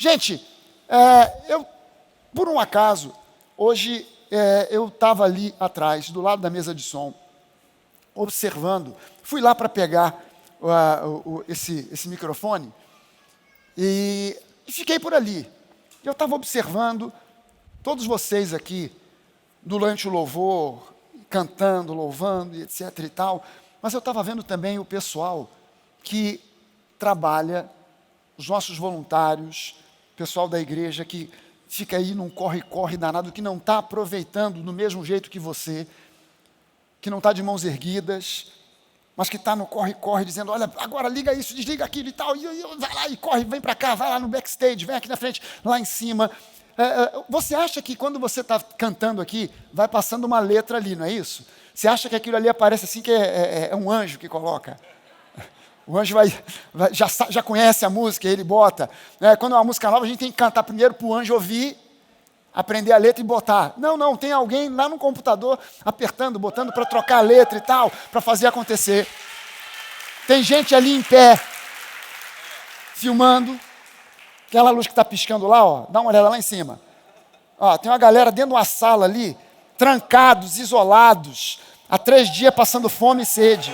Gente, por um acaso, hoje eu estava ali atrás, do lado da mesa de som, observando. Fui lá para pegar esse microfone e fiquei por ali. Eu estava observando todos vocês aqui, durante o louvor, cantando, louvando, etc. e tal, mas eu estava vendo também o pessoal que trabalha, os nossos voluntários, o pessoal da igreja que fica aí num corre-corre danado, que não está aproveitando do mesmo jeito que você, que não está de mãos erguidas, mas que está no corre-corre, dizendo, olha, agora liga isso, desliga aquilo e tal, e vai lá e corre, vem para cá, vai lá no backstage, vem aqui na frente, lá em cima. Você acha que quando você está cantando aqui, vai passando uma letra ali, não é isso? Você acha que aquilo ali aparece assim, que é um anjo que coloca? O anjo já conhece a música, ele bota. Quando é uma música nova, a gente tem que cantar primeiro para o anjo ouvir, aprender a letra e botar. Não, tem alguém lá no computador apertando, botando para trocar a letra e tal, para fazer acontecer. Tem gente ali em pé, filmando. Aquela luz que está piscando lá, ó, dá uma olhada lá em cima. Ó, tem uma galera dentro de uma sala ali, trancados, isolados, há 3 dias passando fome e sede.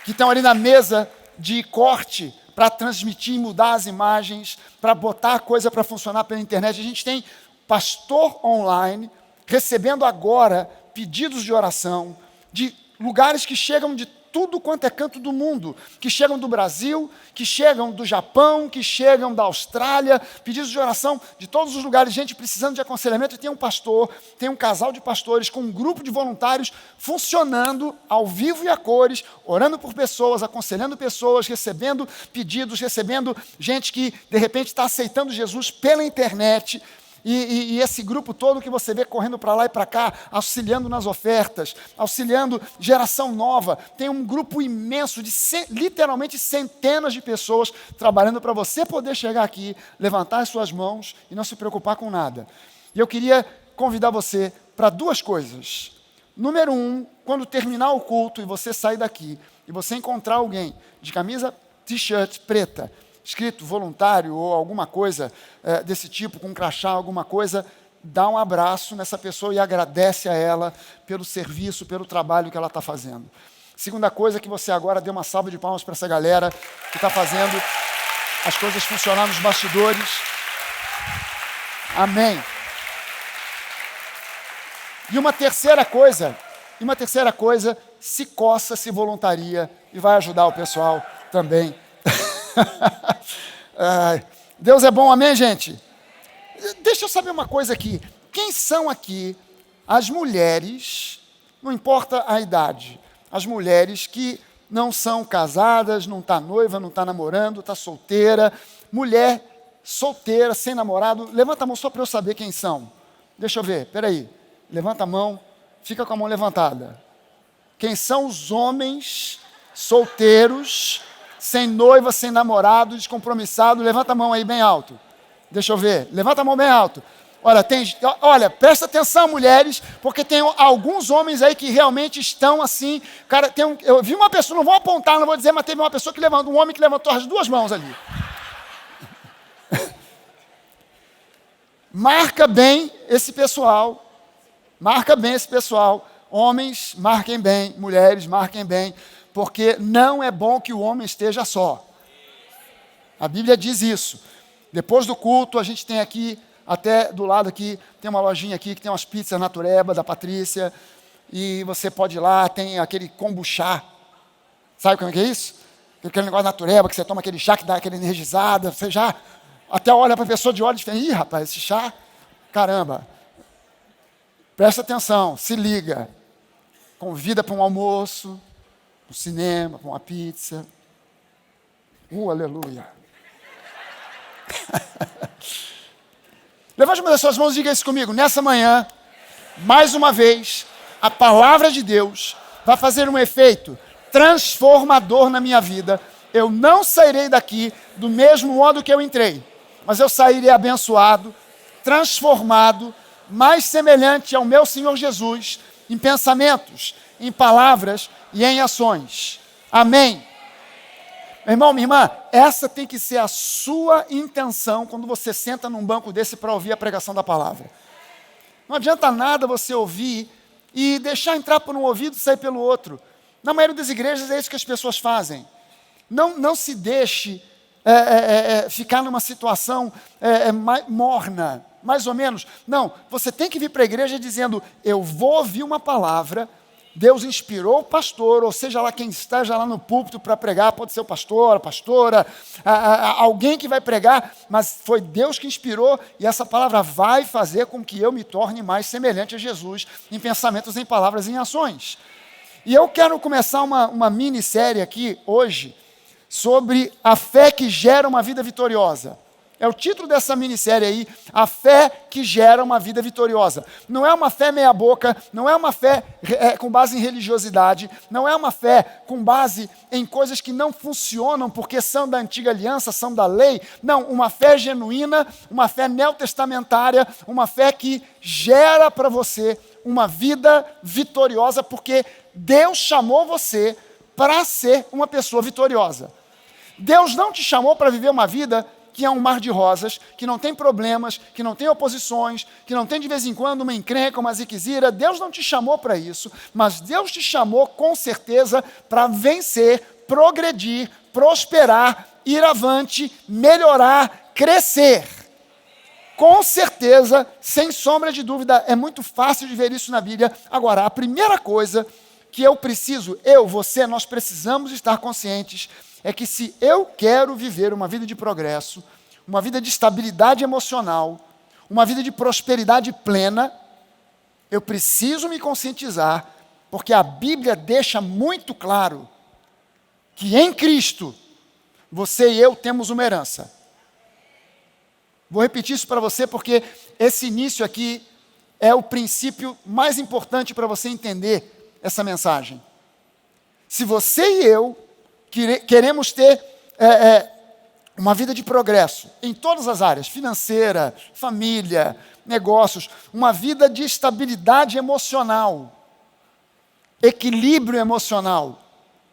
Que estão ali na mesa de corte para transmitir e mudar as imagens, para botar a coisa para funcionar pela internet. A gente tem pastor online, recebendo agora pedidos de oração, de lugares que chegam de tudo quanto é canto do mundo, que chegam do Brasil, que chegam do Japão, que chegam da Austrália, pedidos de oração de todos os lugares, gente precisando de aconselhamento, e tem um pastor, tem um casal de pastores com um grupo de voluntários funcionando ao vivo e a cores, orando por pessoas, aconselhando pessoas, recebendo pedidos, recebendo gente que de repente está aceitando Jesus pela internet. E esse grupo todo que você vê correndo para lá e para cá, auxiliando nas ofertas, auxiliando geração nova. Tem um grupo imenso de literalmente centenas de pessoas trabalhando para você poder chegar aqui, levantar as suas mãos e não se preocupar com nada. E eu queria convidar você para 2 coisas. Número 1, quando terminar o culto e você sair daqui, e você encontrar alguém de camisa t-shirt preta, escrito voluntário ou alguma coisa desse tipo, com um crachá, alguma coisa, dá um abraço nessa pessoa e agradece a ela pelo serviço, pelo trabalho que ela está fazendo. Segunda coisa, que você agora dê uma salva de palmas para essa galera que está fazendo as coisas funcionar nos bastidores. Amém. E uma terceira coisa, se coça, se voluntaria e vai ajudar o pessoal também. Deus é bom, amém, gente? Deixa eu saber uma coisa aqui. Quem são aqui as mulheres, não importa a idade, as mulheres que não são casadas, não está noiva, não está namorando, está solteira, mulher solteira, sem namorado? Levanta a mão só para eu saber quem são. Deixa eu ver, peraí. Levanta a mão, fica com a mão levantada. Quem são os homens solteiros, sem noiva, sem namorado, descompromissado? Levanta a mão aí bem alto. Deixa eu ver. Levanta a mão bem alto. Olha, presta atenção, mulheres, porque tem alguns homens aí que realmente estão assim. Cara, eu vi uma pessoa, não vou apontar, não vou dizer, mas teve uma pessoa um homem que levantou as 2 mãos ali. Marca bem esse pessoal. Homens, marquem bem. Mulheres, marquem bem. Porque não é bom que o homem esteja só. A Bíblia diz isso. Depois do culto, a gente tem aqui, até do lado aqui, tem uma lojinha aqui que tem umas pizzas natureba da Patrícia. E você pode ir lá, tem aquele kombucha. Sabe como é que é isso? Aquele negócio natureba, que você toma aquele chá que dá aquela energizada. Você já até olha para a pessoa de olho e fala, ih, rapaz, esse chá, caramba. Presta atenção, se liga. Convida para um almoço, para um cinema, para uma pizza. Aleluia. Levante uma das suas mãos e diga isso comigo. Nessa manhã, mais uma vez, a palavra de Deus vai fazer um efeito transformador na minha vida. Eu não sairei daqui do mesmo modo que eu entrei, mas eu sairei abençoado, transformado, mais semelhante ao meu Senhor Jesus, em pensamentos, em palavras e em ações. Amém. Meu irmão, minha irmã, essa tem que ser a sua intenção quando você senta num banco desse para ouvir a pregação da palavra. Não adianta nada você ouvir e deixar entrar por um ouvido e sair pelo outro. Na maioria das igrejas é isso que as pessoas fazem. Não se deixe ficar numa situação morna, mais ou menos. Não, você tem que vir para a igreja dizendo, eu vou ouvir uma palavra, Deus inspirou o pastor, ou seja lá quem esteja lá no púlpito para pregar, pode ser o pastor, a pastora, alguém que vai pregar, mas foi Deus que inspirou, e essa palavra vai fazer com que eu me torne mais semelhante a Jesus, em pensamentos, em palavras e em ações. E eu quero começar uma minissérie aqui, hoje, sobre a fé que gera uma vida vitoriosa. É o título dessa minissérie aí, a fé que gera uma vida vitoriosa. Não é uma fé meia boca, não é uma fé com base em religiosidade, não é uma fé com base em coisas que não funcionam porque são da antiga aliança, são da lei. Não, uma fé genuína, uma fé neotestamentária, uma fé que gera para você uma vida vitoriosa, porque Deus chamou você para ser uma pessoa vitoriosa. Deus não te chamou para viver uma vida que é um mar de rosas, que não tem problemas, que não tem oposições, que não tem de vez em quando uma encrenca, uma ziquezira. Deus não te chamou para isso, mas Deus te chamou com certeza para vencer, progredir, prosperar, ir avante, melhorar, crescer. Com certeza, sem sombra de dúvida, é muito fácil de ver isso na Bíblia. Agora, a primeira coisa que você, nós precisamos estar conscientes é que se eu quero viver uma vida de progresso, uma vida de estabilidade emocional, uma vida de prosperidade plena, eu preciso me conscientizar, porque a Bíblia deixa muito claro que em Cristo, você e eu temos uma herança. Vou repetir isso para você, porque esse início aqui é o princípio mais importante para você entender essa mensagem. Se você e eu queremos ter uma vida de progresso em todas as áreas, financeira, família, negócios, uma vida de estabilidade emocional, equilíbrio emocional,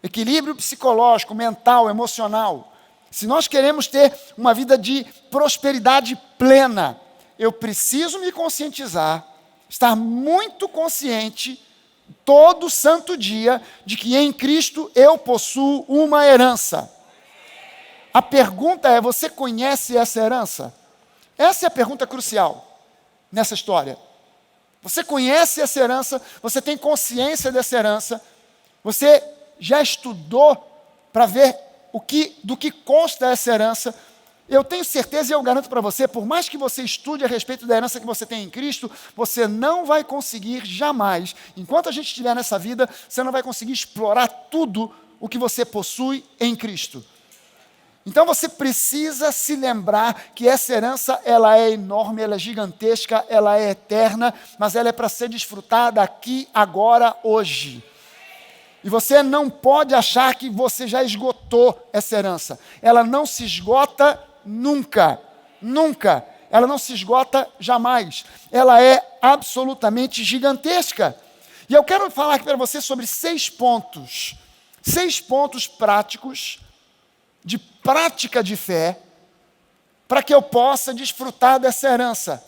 equilíbrio psicológico, mental, emocional. Se nós queremos ter uma vida de prosperidade plena, eu preciso me conscientizar, estar muito consciente todo santo dia de que em Cristo eu possuo uma herança. A pergunta é, você conhece essa herança? Essa é a pergunta crucial nessa história. Você conhece essa herança? Você tem consciência dessa herança? Você já estudou para ver do que consta essa herança? Eu tenho certeza e eu garanto para você, por mais que você estude a respeito da herança que você tem em Cristo, você não vai conseguir jamais, enquanto a gente estiver nessa vida, você não vai conseguir explorar tudo o que você possui em Cristo. Então você precisa se lembrar que essa herança, ela é enorme, ela é gigantesca, ela é eterna, mas ela é para ser desfrutada aqui, agora, hoje. E você não pode achar que você já esgotou essa herança. Ela não se esgota nunca, nunca. Ela não se esgota jamais. Ela é absolutamente gigantesca. E eu quero falar aqui para você sobre 6 pontos. 6 pontos práticos, de prática de fé, para que eu possa desfrutar dessa herança.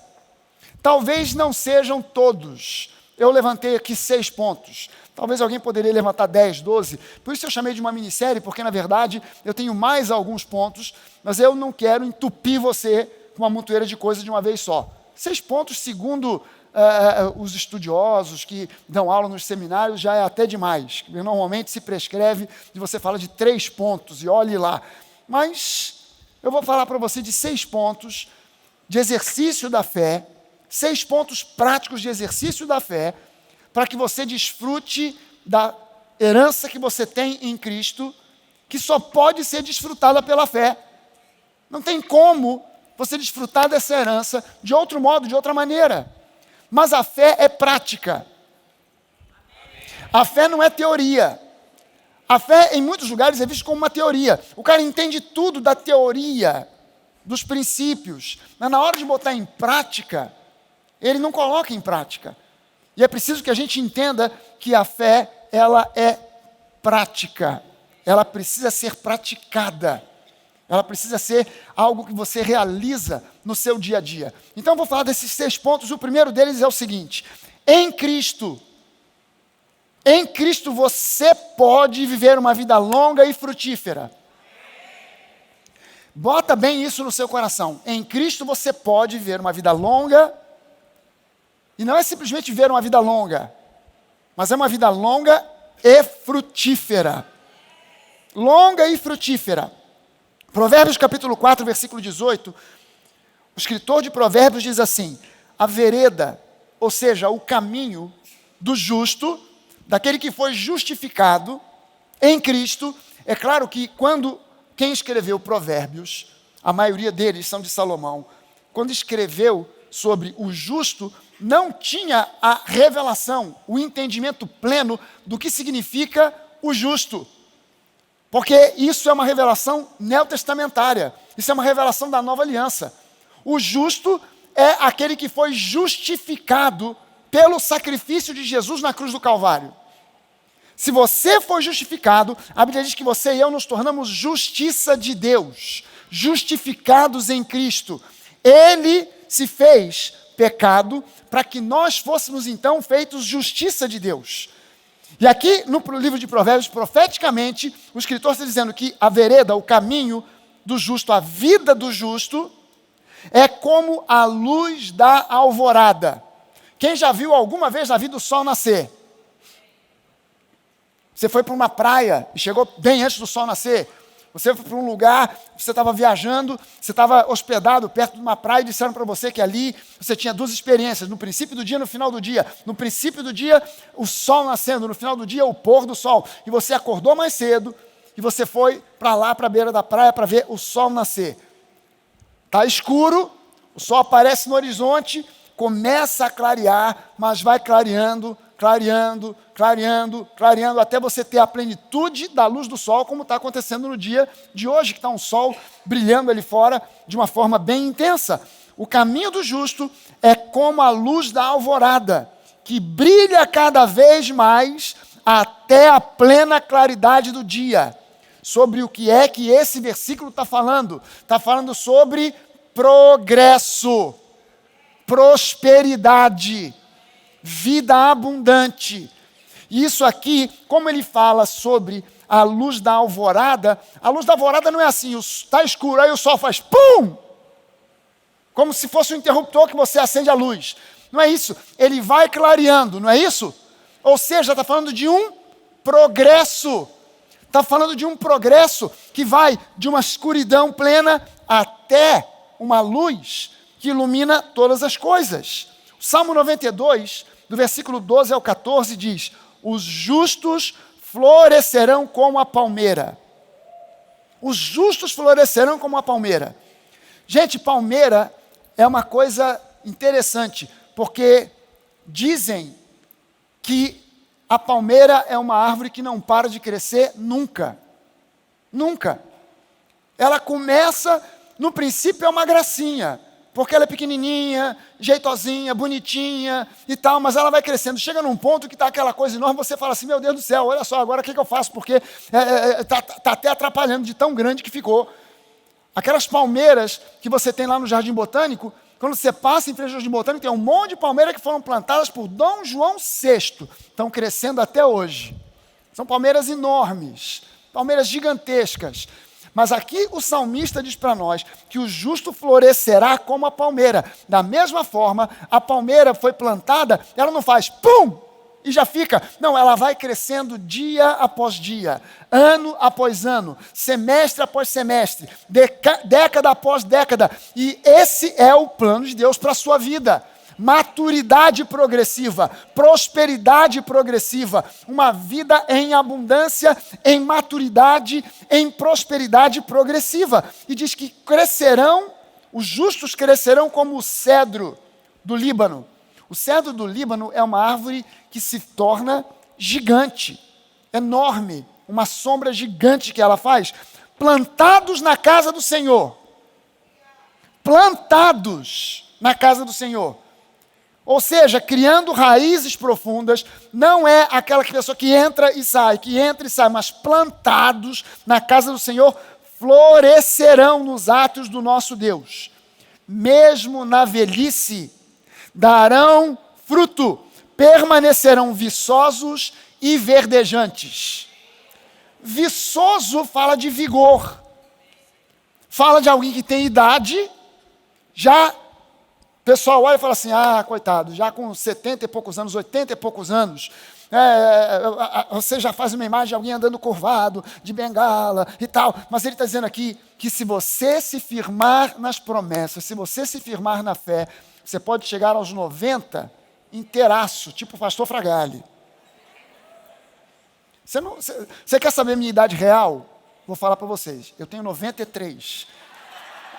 Talvez não sejam todos. Eu levantei aqui 6 pontos. Talvez alguém poderia levantar 10, 12. Por isso eu chamei de uma minissérie, porque na verdade eu tenho mais alguns pontos, mas eu não quero entupir você com uma montoeira de coisas de uma vez só. 6 pontos, segundo os estudiosos que dão aula nos seminários, já é até demais. Normalmente se prescreve de você falar de 3 pontos, e olhe lá. Mas eu vou falar para você de 6 pontos de exercício da fé, 6 pontos práticos de exercício da fé, para que você desfrute da herança que você tem em Cristo, que só pode ser desfrutada pela fé. Não tem como você desfrutar dessa herança de outro modo, de outra maneira. Mas a fé é prática. A fé não é teoria. A fé, em muitos lugares, é vista como uma teoria. O cara entende tudo da teoria, dos princípios, mas na hora de botar em prática, ele não coloca em prática. E é preciso que a gente entenda que a fé, ela é prática. ela precisa ser praticada. Ela precisa ser algo que você realiza no seu dia a dia. Então eu vou falar desses 6 pontos. O primeiro deles é o seguinte: em Cristo você pode viver uma vida longa e frutífera. Bota bem isso no seu coração. Em Cristo você pode viver uma vida longa, e não é simplesmente viver uma vida longa, mas é uma vida longa e frutífera. Longa e frutífera. Provérbios capítulo 4, versículo 18, o escritor de Provérbios diz assim: a vereda, ou seja, o caminho do justo, daquele que foi justificado em Cristo. É claro que quem escreveu Provérbios, a maioria deles são de Salomão, quando escreveu sobre o justo, não tinha a revelação, o entendimento pleno do que significa o justo. Porque isso é uma revelação neotestamentária, isso é uma revelação da nova aliança. O justo é aquele que foi justificado pelo sacrifício de Jesus na cruz do Calvário. Se você foi justificado, a Bíblia diz que você e eu nos tornamos justiça de Deus, justificados em Cristo. Ele se fez pecado para que nós fôssemos então feitos justiça de Deus. E aqui no livro de Provérbios, profeticamente, o escritor está dizendo que a vereda, o caminho do justo, a vida do justo, é como a luz da alvorada. Quem já viu alguma vez na vida o sol nascer? Você foi para uma praia e chegou bem antes do sol nascer. Você foi para um lugar, você estava viajando, você estava hospedado perto de uma praia e disseram para você que ali você tinha 2 experiências, no princípio do dia e no final do dia. No princípio do dia, o sol nascendo, no final do dia, o pôr do sol. E você acordou mais cedo e você foi para lá, para a beira da praia, para ver o sol nascer. Está escuro, o sol aparece no horizonte, começa a clarear, mas vai clareando, clareando, clareando, clareando, até você ter a plenitude da luz do sol, como está acontecendo no dia de hoje, que está um sol brilhando ali fora de uma forma bem intensa. O caminho do justo é como a luz da alvorada, que brilha cada vez mais até a plena claridade do dia. Sobre o que é que esse versículo está falando? Está falando sobre progresso, prosperidade, vida abundante. E isso aqui, como ele fala sobre a luz da alvorada não é assim, está escuro, aí o sol faz pum! Como se fosse um interruptor que você acende a luz. Não é isso, ele vai clareando, não é isso? Ou seja, está falando de um progresso. Está falando de um progresso que vai de uma escuridão plena até uma luz que ilumina todas as coisas. O Salmo 92, do versículo 12 ao 14, diz: os justos florescerão como a palmeira. Os justos florescerão como a palmeira. Gente, palmeira é uma coisa interessante, porque dizem que a palmeira é uma árvore que não para de crescer nunca. Nunca. Ela começa, no princípio é uma gracinha, porque ela é pequenininha, jeitosinha, bonitinha e tal, mas ela vai crescendo. Chega num ponto que está aquela coisa enorme, você fala assim, meu Deus do céu, olha só, agora o que eu faço? Porque está até atrapalhando de tão grande que ficou. Aquelas palmeiras que você tem lá no Jardim Botânico, quando você passa em frente ao Jardim Botânico, tem um monte de palmeiras que foram plantadas por Dom João VI. Estão crescendo até hoje. São palmeiras enormes, palmeiras gigantescas. Mas aqui o salmista diz para nós que o justo florescerá como a palmeira. Da mesma forma, a palmeira foi plantada, ela não faz pum e já fica. Não, ela vai crescendo dia após dia, ano após ano, semestre após semestre, década após década. E esse é o plano de Deus para a sua vida. Maturidade progressiva, prosperidade progressiva, uma vida em abundância, em maturidade, em prosperidade progressiva. E diz que crescerão, os justos crescerão como o cedro do Líbano. O cedro do Líbano é uma árvore que se torna gigante, enorme, uma sombra gigante que ela faz, plantados na casa do Senhor. Plantados na casa do Senhor. Ou seja, criando raízes profundas, não é aquela pessoa que entra e sai, mas plantados na casa do Senhor, florescerão nos atos do nosso Deus. Mesmo na velhice, darão fruto, permanecerão viçosos e verdejantes. Viçoso fala de vigor, fala de alguém que tem idade, já o pessoal olha e fala assim, coitado, já com 70 e poucos anos, 80 e poucos anos, você já faz uma imagem de alguém andando curvado, de bengala e tal, mas ele está dizendo aqui que se você se firmar nas promessas, se você se firmar na fé, você pode chegar aos 90 inteiraço, tipo o pastor Fragale. Você quer saber a minha idade real? Vou falar para vocês, eu tenho 93.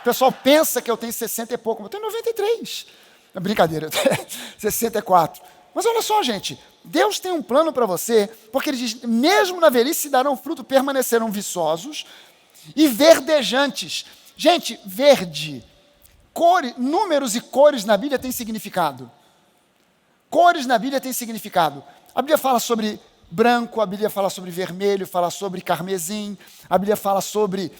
O pessoal pensa que eu tenho 60 e pouco, mas eu tenho 93. É brincadeira, eu tenho 64. Mas olha só, gente, Deus tem um plano para você, porque Ele diz, mesmo na velhice darão fruto, permanecerão viçosos e verdejantes. Gente, verde, números e cores na Bíblia têm significado. Cores na Bíblia têm significado. A Bíblia fala sobre branco, a Bíblia fala sobre vermelho, fala sobre carmesim, a Bíblia fala sobre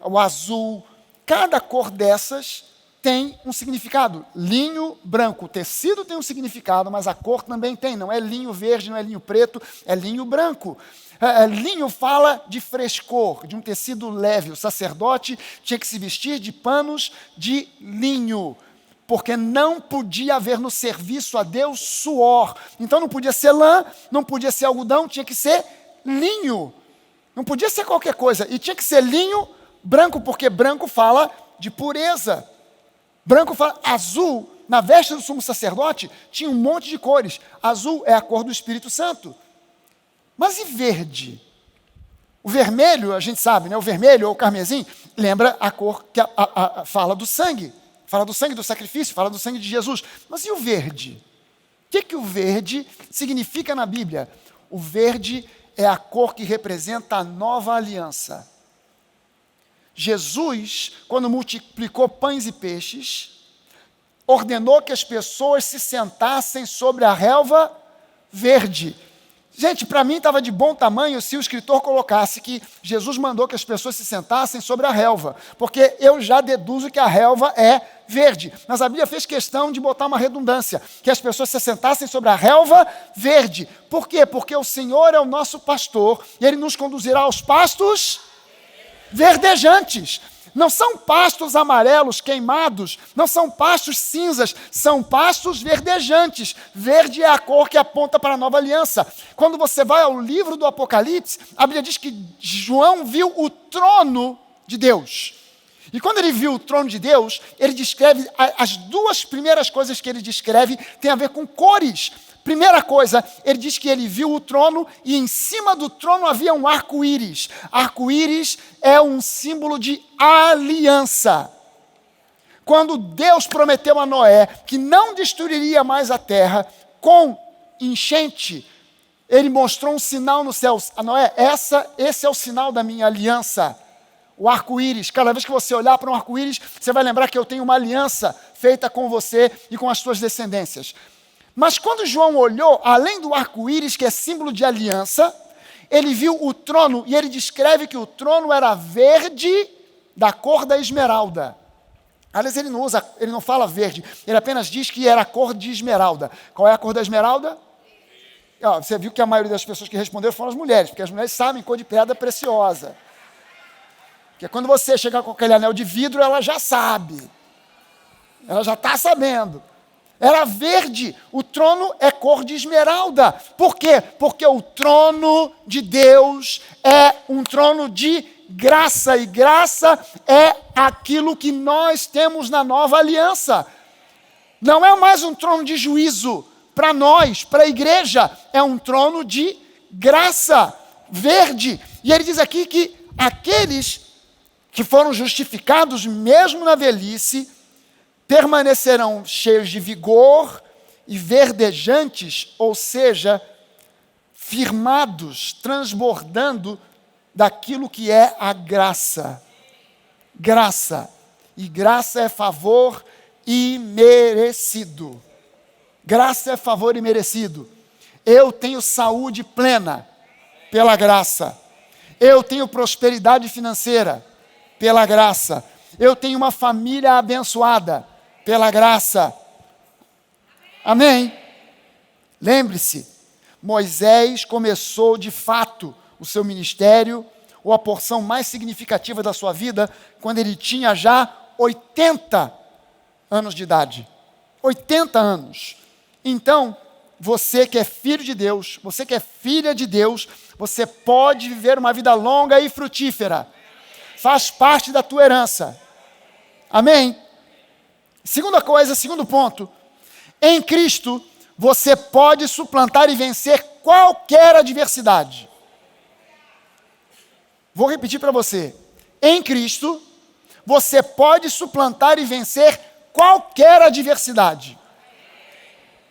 o azul. Cada cor dessas tem um significado. Linho branco, o tecido tem um significado, mas a cor também tem. Não é linho verde, não é linho preto, é linho branco. Linho fala de frescor, de um tecido leve. O sacerdote tinha que se vestir de panos de linho, porque não podia haver no serviço a Deus suor. Então não podia ser lã, não podia ser algodão, tinha que ser linho. Não podia ser qualquer coisa. E tinha que ser linho branco, porque branco fala de pureza. Branco fala, azul, na veste do sumo sacerdote, tinha um monte de cores. Azul é a cor do Espírito Santo. Mas e verde? O vermelho, a gente sabe, né? O vermelho ou o carmesim, lembra a cor que fala do sangue. Fala do sangue do sacrifício, fala do sangue de Jesus. Mas e o verde? O que o verde significa na Bíblia? O verde é a cor que representa a nova aliança. Jesus, quando multiplicou pães e peixes, ordenou que as pessoas se sentassem sobre a relva verde. Gente, para mim estava de bom tamanho se o escritor colocasse que Jesus mandou que as pessoas se sentassem sobre a relva, porque eu já deduzo que a relva é verde. Mas a Bíblia fez questão de botar uma redundância, que as pessoas se sentassem sobre a relva verde. Por quê? Porque o Senhor é o nosso pastor e Ele nos conduzirá aos pastos verdejantes. Não são pastos amarelos queimados, não são pastos cinzas, são pastos verdejantes. Verde é a cor que aponta para a nova aliança. Quando você vai ao livro do Apocalipse, a Bíblia diz que João viu o trono de Deus. E quando ele viu o trono de Deus, ele descreve, as duas primeiras coisas que ele descreve têm a ver com cores. Primeira coisa, ele diz que ele viu o trono e em cima do trono havia um arco-íris. Arco-íris é um símbolo de aliança. Quando Deus prometeu a Noé que não destruiria mais a terra com enchente, ele mostrou um sinal no céu. A Noé, esse é o sinal da minha aliança. O arco-íris, cada vez que você olhar para um arco-íris, você vai lembrar que eu tenho uma aliança feita com você e com as suas descendências. Mas quando João olhou, além do arco-íris, que é símbolo de aliança, ele viu o trono, e ele descreve que o trono era verde, da cor da esmeralda. Aliás, ele não fala verde, ele apenas diz que era a cor de esmeralda. Qual é a cor da esmeralda? Você viu que a maioria das pessoas que responderam foram as mulheres, porque as mulheres sabem cor de pedra preciosa. Porque quando você chegar com aquele anel de vidro, ela já sabe. Ela já está sabendo. Era verde, o trono é cor de esmeralda. Por quê? Porque o trono de Deus é um trono de graça, e graça é aquilo que nós temos na nova aliança. Não é mais um trono de juízo para nós, para a igreja, é um trono de graça, verde. E ele diz aqui que aqueles que foram justificados mesmo na velhice, permanecerão cheios de vigor e verdejantes, ou seja, firmados, transbordando daquilo que é a graça. Graça. E graça é favor imerecido. Graça é favor imerecido. Eu tenho saúde plena pela graça. Eu tenho prosperidade financeira pela graça. Eu tenho uma família abençoada pela graça. Amém? Lembre-se, Moisés começou de fato o seu ministério, ou a porção mais significativa da sua vida, quando ele tinha já 80 anos de idade. 80 anos. Então, você que é filho de Deus, você que é filha de Deus, você pode viver uma vida longa e frutífera. Faz parte da tua herança. Amém? Segunda coisa, segundo ponto. Em Cristo, você pode suplantar e vencer qualquer adversidade. Vou repetir para você. Em Cristo, você pode suplantar e vencer qualquer adversidade.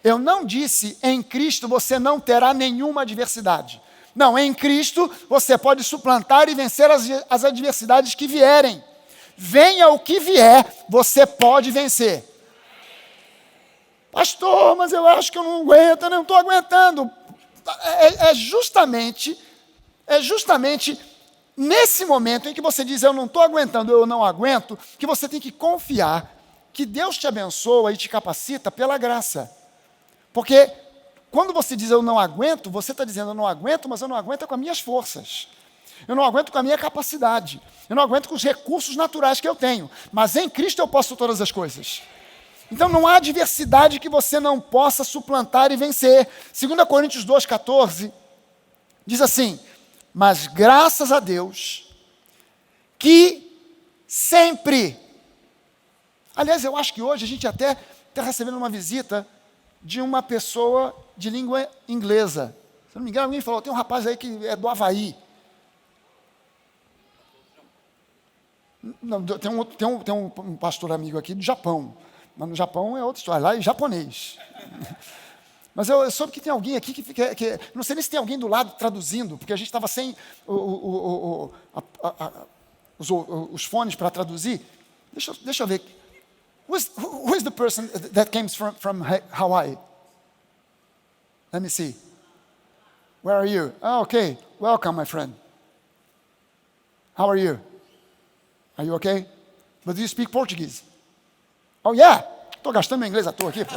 Eu não disse, em Cristo você não terá nenhuma adversidade. Não, em Cristo você pode suplantar e vencer as adversidades que vierem. Venha o que vier, você pode vencer. Pastor, mas eu acho que eu não aguento, eu não estou aguentando. É justamente nesse momento em que você diz, eu não estou aguentando, eu não aguento, que você tem que confiar que Deus te abençoa e te capacita pela graça. Porque quando você diz eu não aguento, você está dizendo eu não aguento, mas eu não aguento com as minhas forças. Eu não aguento com a minha capacidade. Eu não aguento com os recursos naturais que eu tenho. Mas em Cristo eu posso todas as coisas. Então não há adversidade que você não possa suplantar e vencer. 2 Coríntios 2,14 diz assim, mas graças a Deus que sempre... Aliás, eu acho que hoje a gente até está recebendo uma visita de uma pessoa de língua inglesa. Se não me engano, alguém falou, tem um rapaz aí que é do Havaí. Não, tem um pastor amigo aqui do Japão. Mas no Japão é outra história, lá é japonês. Mas eu soube que tem alguém aqui que não sei nem se tem alguém do lado traduzindo, porque a gente estava sem os fones para traduzir. Deixa eu ver. Who is the person that came from Hawaii? Let me see. Where are you? Oh, okay. Welcome, my friend. How are you? Are you okay? But do you speak Portuguese? Oh, yeah. Estou gastando meu inglês à toa aqui, pô.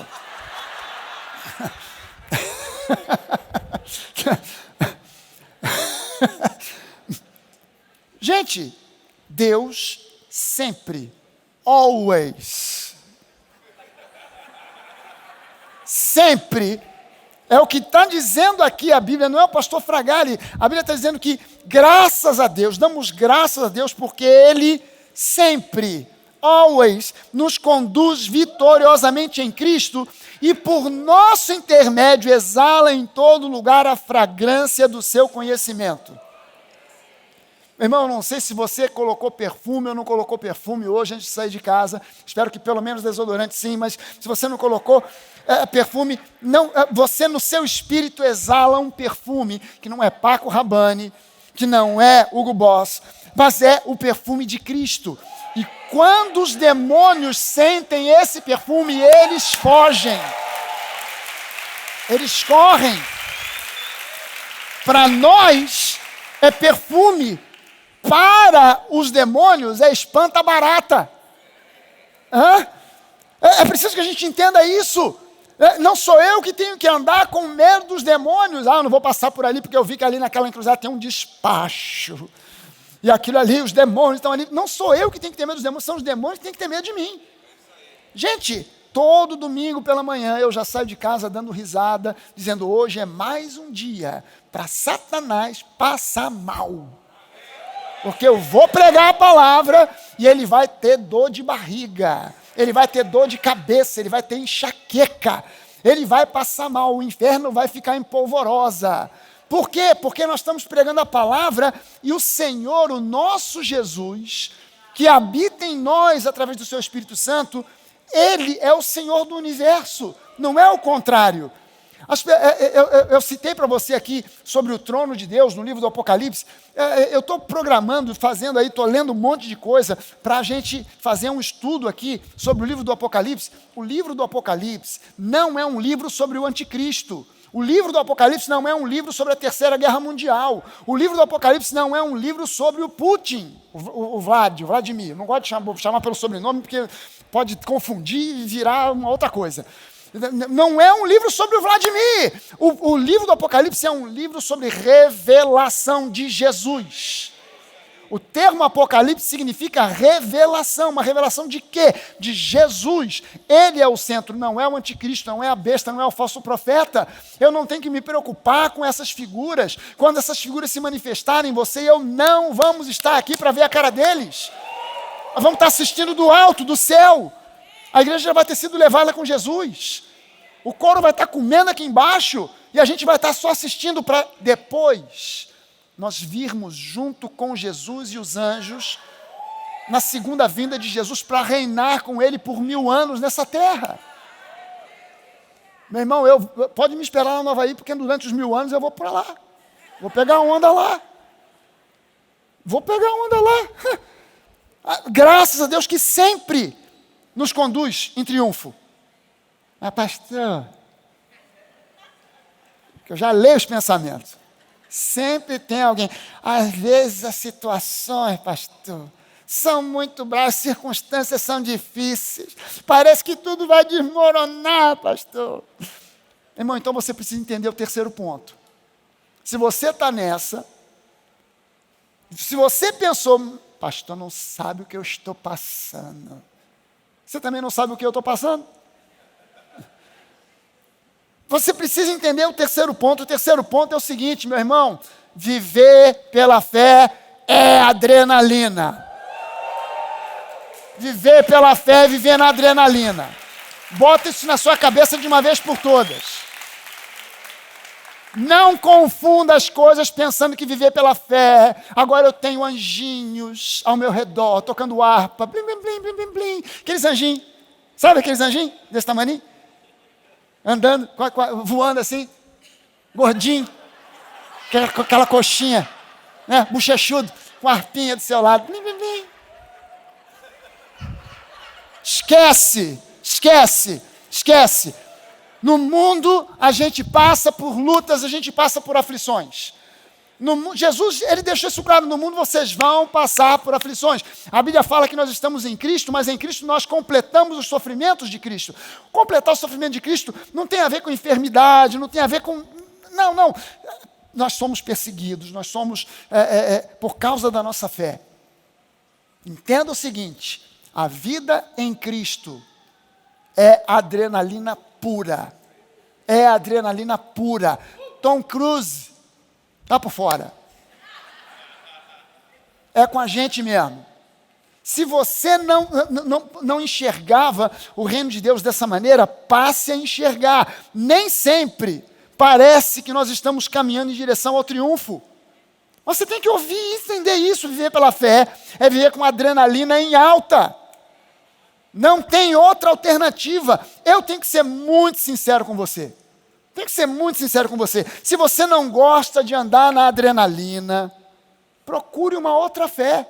Gente, Deus sempre, always, sempre, é o que está dizendo aqui a Bíblia, não é o pastor Fragale, a Bíblia está dizendo que graças a Deus, damos graças a Deus porque Ele sempre, always, nos conduz vitoriosamente em Cristo e por nosso intermédio exala em todo lugar a fragrância do seu conhecimento. Meu irmão, eu não sei se você colocou perfume ou não colocou perfume hoje antes de sair de casa. Espero que pelo menos desodorante sim, mas se você não colocou perfume, não, você no seu espírito exala um perfume que não é Paco Rabanne, que não é Hugo Boss, mas é o perfume de Cristo. E quando os demônios sentem esse perfume, eles fogem. Eles correm. Para nós é perfume. Para os demônios é espanta-barata. É preciso que a gente entenda isso. Não sou eu que tenho que andar com medo dos demônios. Eu não vou passar por ali porque eu vi que ali naquela encruzilhada tem um despacho. E aquilo ali, os demônios estão ali. Não sou eu que tenho que ter medo dos demônios, são os demônios que têm que ter medo de mim. Gente, todo domingo pela manhã eu já saio de casa dando risada, dizendo hoje é mais um dia para Satanás passar mal. Porque eu vou pregar a palavra e ele vai ter dor de barriga, ele vai ter dor de cabeça, ele vai ter enxaqueca, ele vai passar mal, o inferno vai ficar em polvorosa. Por quê? Porque nós estamos pregando a palavra e o Senhor, o nosso Jesus, que habita em nós através do seu Espírito Santo, Ele é o Senhor do universo, não é o contrário. Eu citei para você aqui sobre o trono de Deus no livro do Apocalipse. Eu estou programando, fazendo aí, estou lendo um monte de coisa para a gente fazer um estudo aqui sobre o livro do Apocalipse. O livro do Apocalipse não é um livro sobre o anticristo. O livro do Apocalipse não é um livro sobre a Terceira Guerra Mundial. O livro do Apocalipse não é um livro sobre o Putin, o Vladimir. Não gosto de chamar pelo sobrenome porque pode confundir e virar uma outra coisa. Não é um livro sobre o Vladimir. O livro do Apocalipse é um livro sobre revelação de Jesus. O termo Apocalipse significa revelação. Uma revelação de quê? De Jesus. Ele é o centro, não é o anticristo, não é a besta, não é o falso profeta. Eu não tenho que me preocupar com essas figuras. Quando essas figuras se manifestarem, você e eu não vamos estar aqui para ver a cara deles. Nós vamos estar assistindo do alto, do céu. A igreja já vai ter sido levada com Jesus. O coro vai estar comendo aqui embaixo e a gente vai estar só assistindo para depois nós virmos junto com Jesus e os anjos na segunda vinda de Jesus para reinar com Ele por 1000 anos nessa terra. Meu irmão, pode me esperar lá no Havaí, porque durante os 1000 anos eu vou para lá. Vou pegar onda lá. Vou pegar onda lá. Graças a Deus que sempre nos conduz em triunfo. Mas pastor, que eu já leio os pensamentos. Sempre tem alguém. Às vezes as situações, pastor, são muito bravas, as circunstâncias são difíceis. Parece que tudo vai desmoronar, pastor. Irmão, então você precisa entender o terceiro ponto. Se você está nessa, se você pensou, pastor, não sabe o que eu estou passando. Você também não sabe o que eu estou passando? Você precisa entender o terceiro ponto. O terceiro ponto é o seguinte, meu irmão: viver pela fé é adrenalina. Viver pela fé é viver na adrenalina. Bota isso na sua cabeça de uma vez por todas. Não confunda as coisas pensando que viver pela fé, agora eu tenho anjinhos ao meu redor, tocando harpa, blim, blim, blim, blim, blim, blim. Aqueles anjinhos, sabe aqueles anjinhos desse tamanho? Andando, voando assim, gordinho, com aquela coxinha, né, bochechudo, com a harpinha do seu lado. Blim, blim, blim. Esquece. No mundo a gente passa por lutas, a gente passa por aflições. Jesus, ele deixou isso claro: no mundo vocês vão passar por aflições. A Bíblia fala que nós estamos em Cristo, mas em Cristo nós completamos os sofrimentos de Cristo. Completar o sofrimento de Cristo não tem a ver com enfermidade, não tem a ver com... Não. Nós somos perseguidos, nós somos por causa da nossa fé. Entenda o seguinte: a vida em Cristo é adrenalina pura. É adrenalina pura. Tom Cruise está por fora. É com a gente mesmo. Se você não enxergava o reino de Deus dessa maneira, passe a enxergar. Nem sempre parece que nós estamos caminhando em direção ao triunfo. Você tem que ouvir e entender isso. Viver pela fé é viver com adrenalina em alta. Não tem outra alternativa. Eu tenho que ser muito sincero com você. Se você não gosta de andar na adrenalina, procure uma outra fé.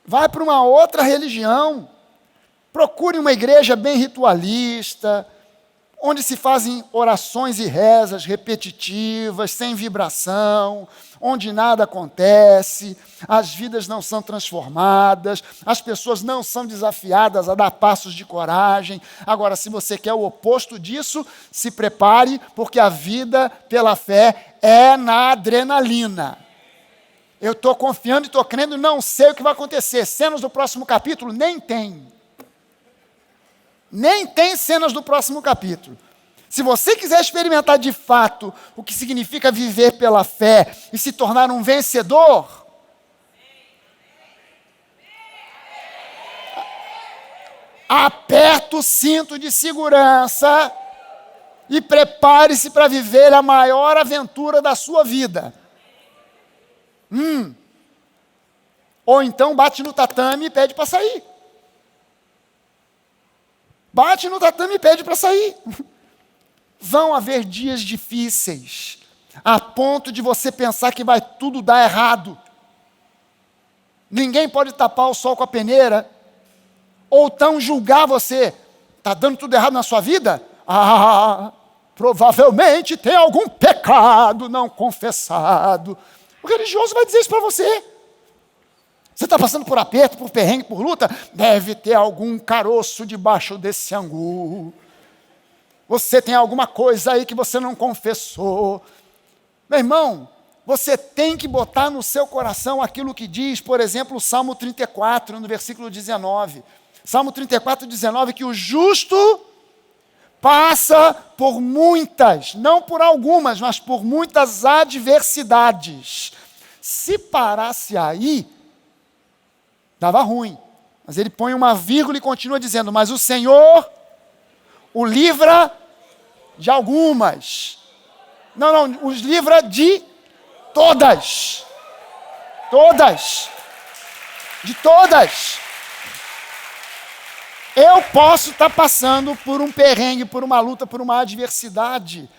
Vai para uma outra religião. Procure uma igreja bem ritualista, onde se fazem orações e rezas repetitivas, sem vibração, onde nada acontece, as vidas não são transformadas, as pessoas não são desafiadas a dar passos de coragem. Agora, se você quer o oposto disso, se prepare, porque a vida pela fé é na adrenalina. Eu estou confiando e estou crendo, não sei o que vai acontecer. Cenas do próximo capítulo? Nem tem. Nem tem cenas do próximo capítulo. Se você quiser experimentar de fato o que significa viver pela fé e se tornar um vencedor, aperta o cinto de segurança e prepare-se para viver a maior aventura da sua vida. Ou então bate no tatame e pede para sair. Bate no tatame e pede para sair. Vão haver dias difíceis, a ponto de você pensar que vai tudo dar errado. Ninguém pode tapar o sol com a peneira, ou tão julgar você. Está dando tudo errado na sua vida? Provavelmente tem algum pecado não confessado. O religioso vai dizer isso para você. Você está passando por aperto, por perrengue, por luta? Deve ter algum caroço debaixo desse angu. Você tem alguma coisa aí que você não confessou. Meu irmão, você tem que botar no seu coração aquilo que diz, por exemplo, o Salmo 34, no versículo 19. Salmo 34, 19, que o justo passa por muitas, não por algumas, mas por muitas adversidades. Se parasse aí, dava ruim. Mas ele põe uma vírgula e continua dizendo, mas o Senhor o livra de algumas. Não, os livra de todas. Todas. De todas. Eu posso estar passando por um perrengue, por uma luta, por uma adversidade,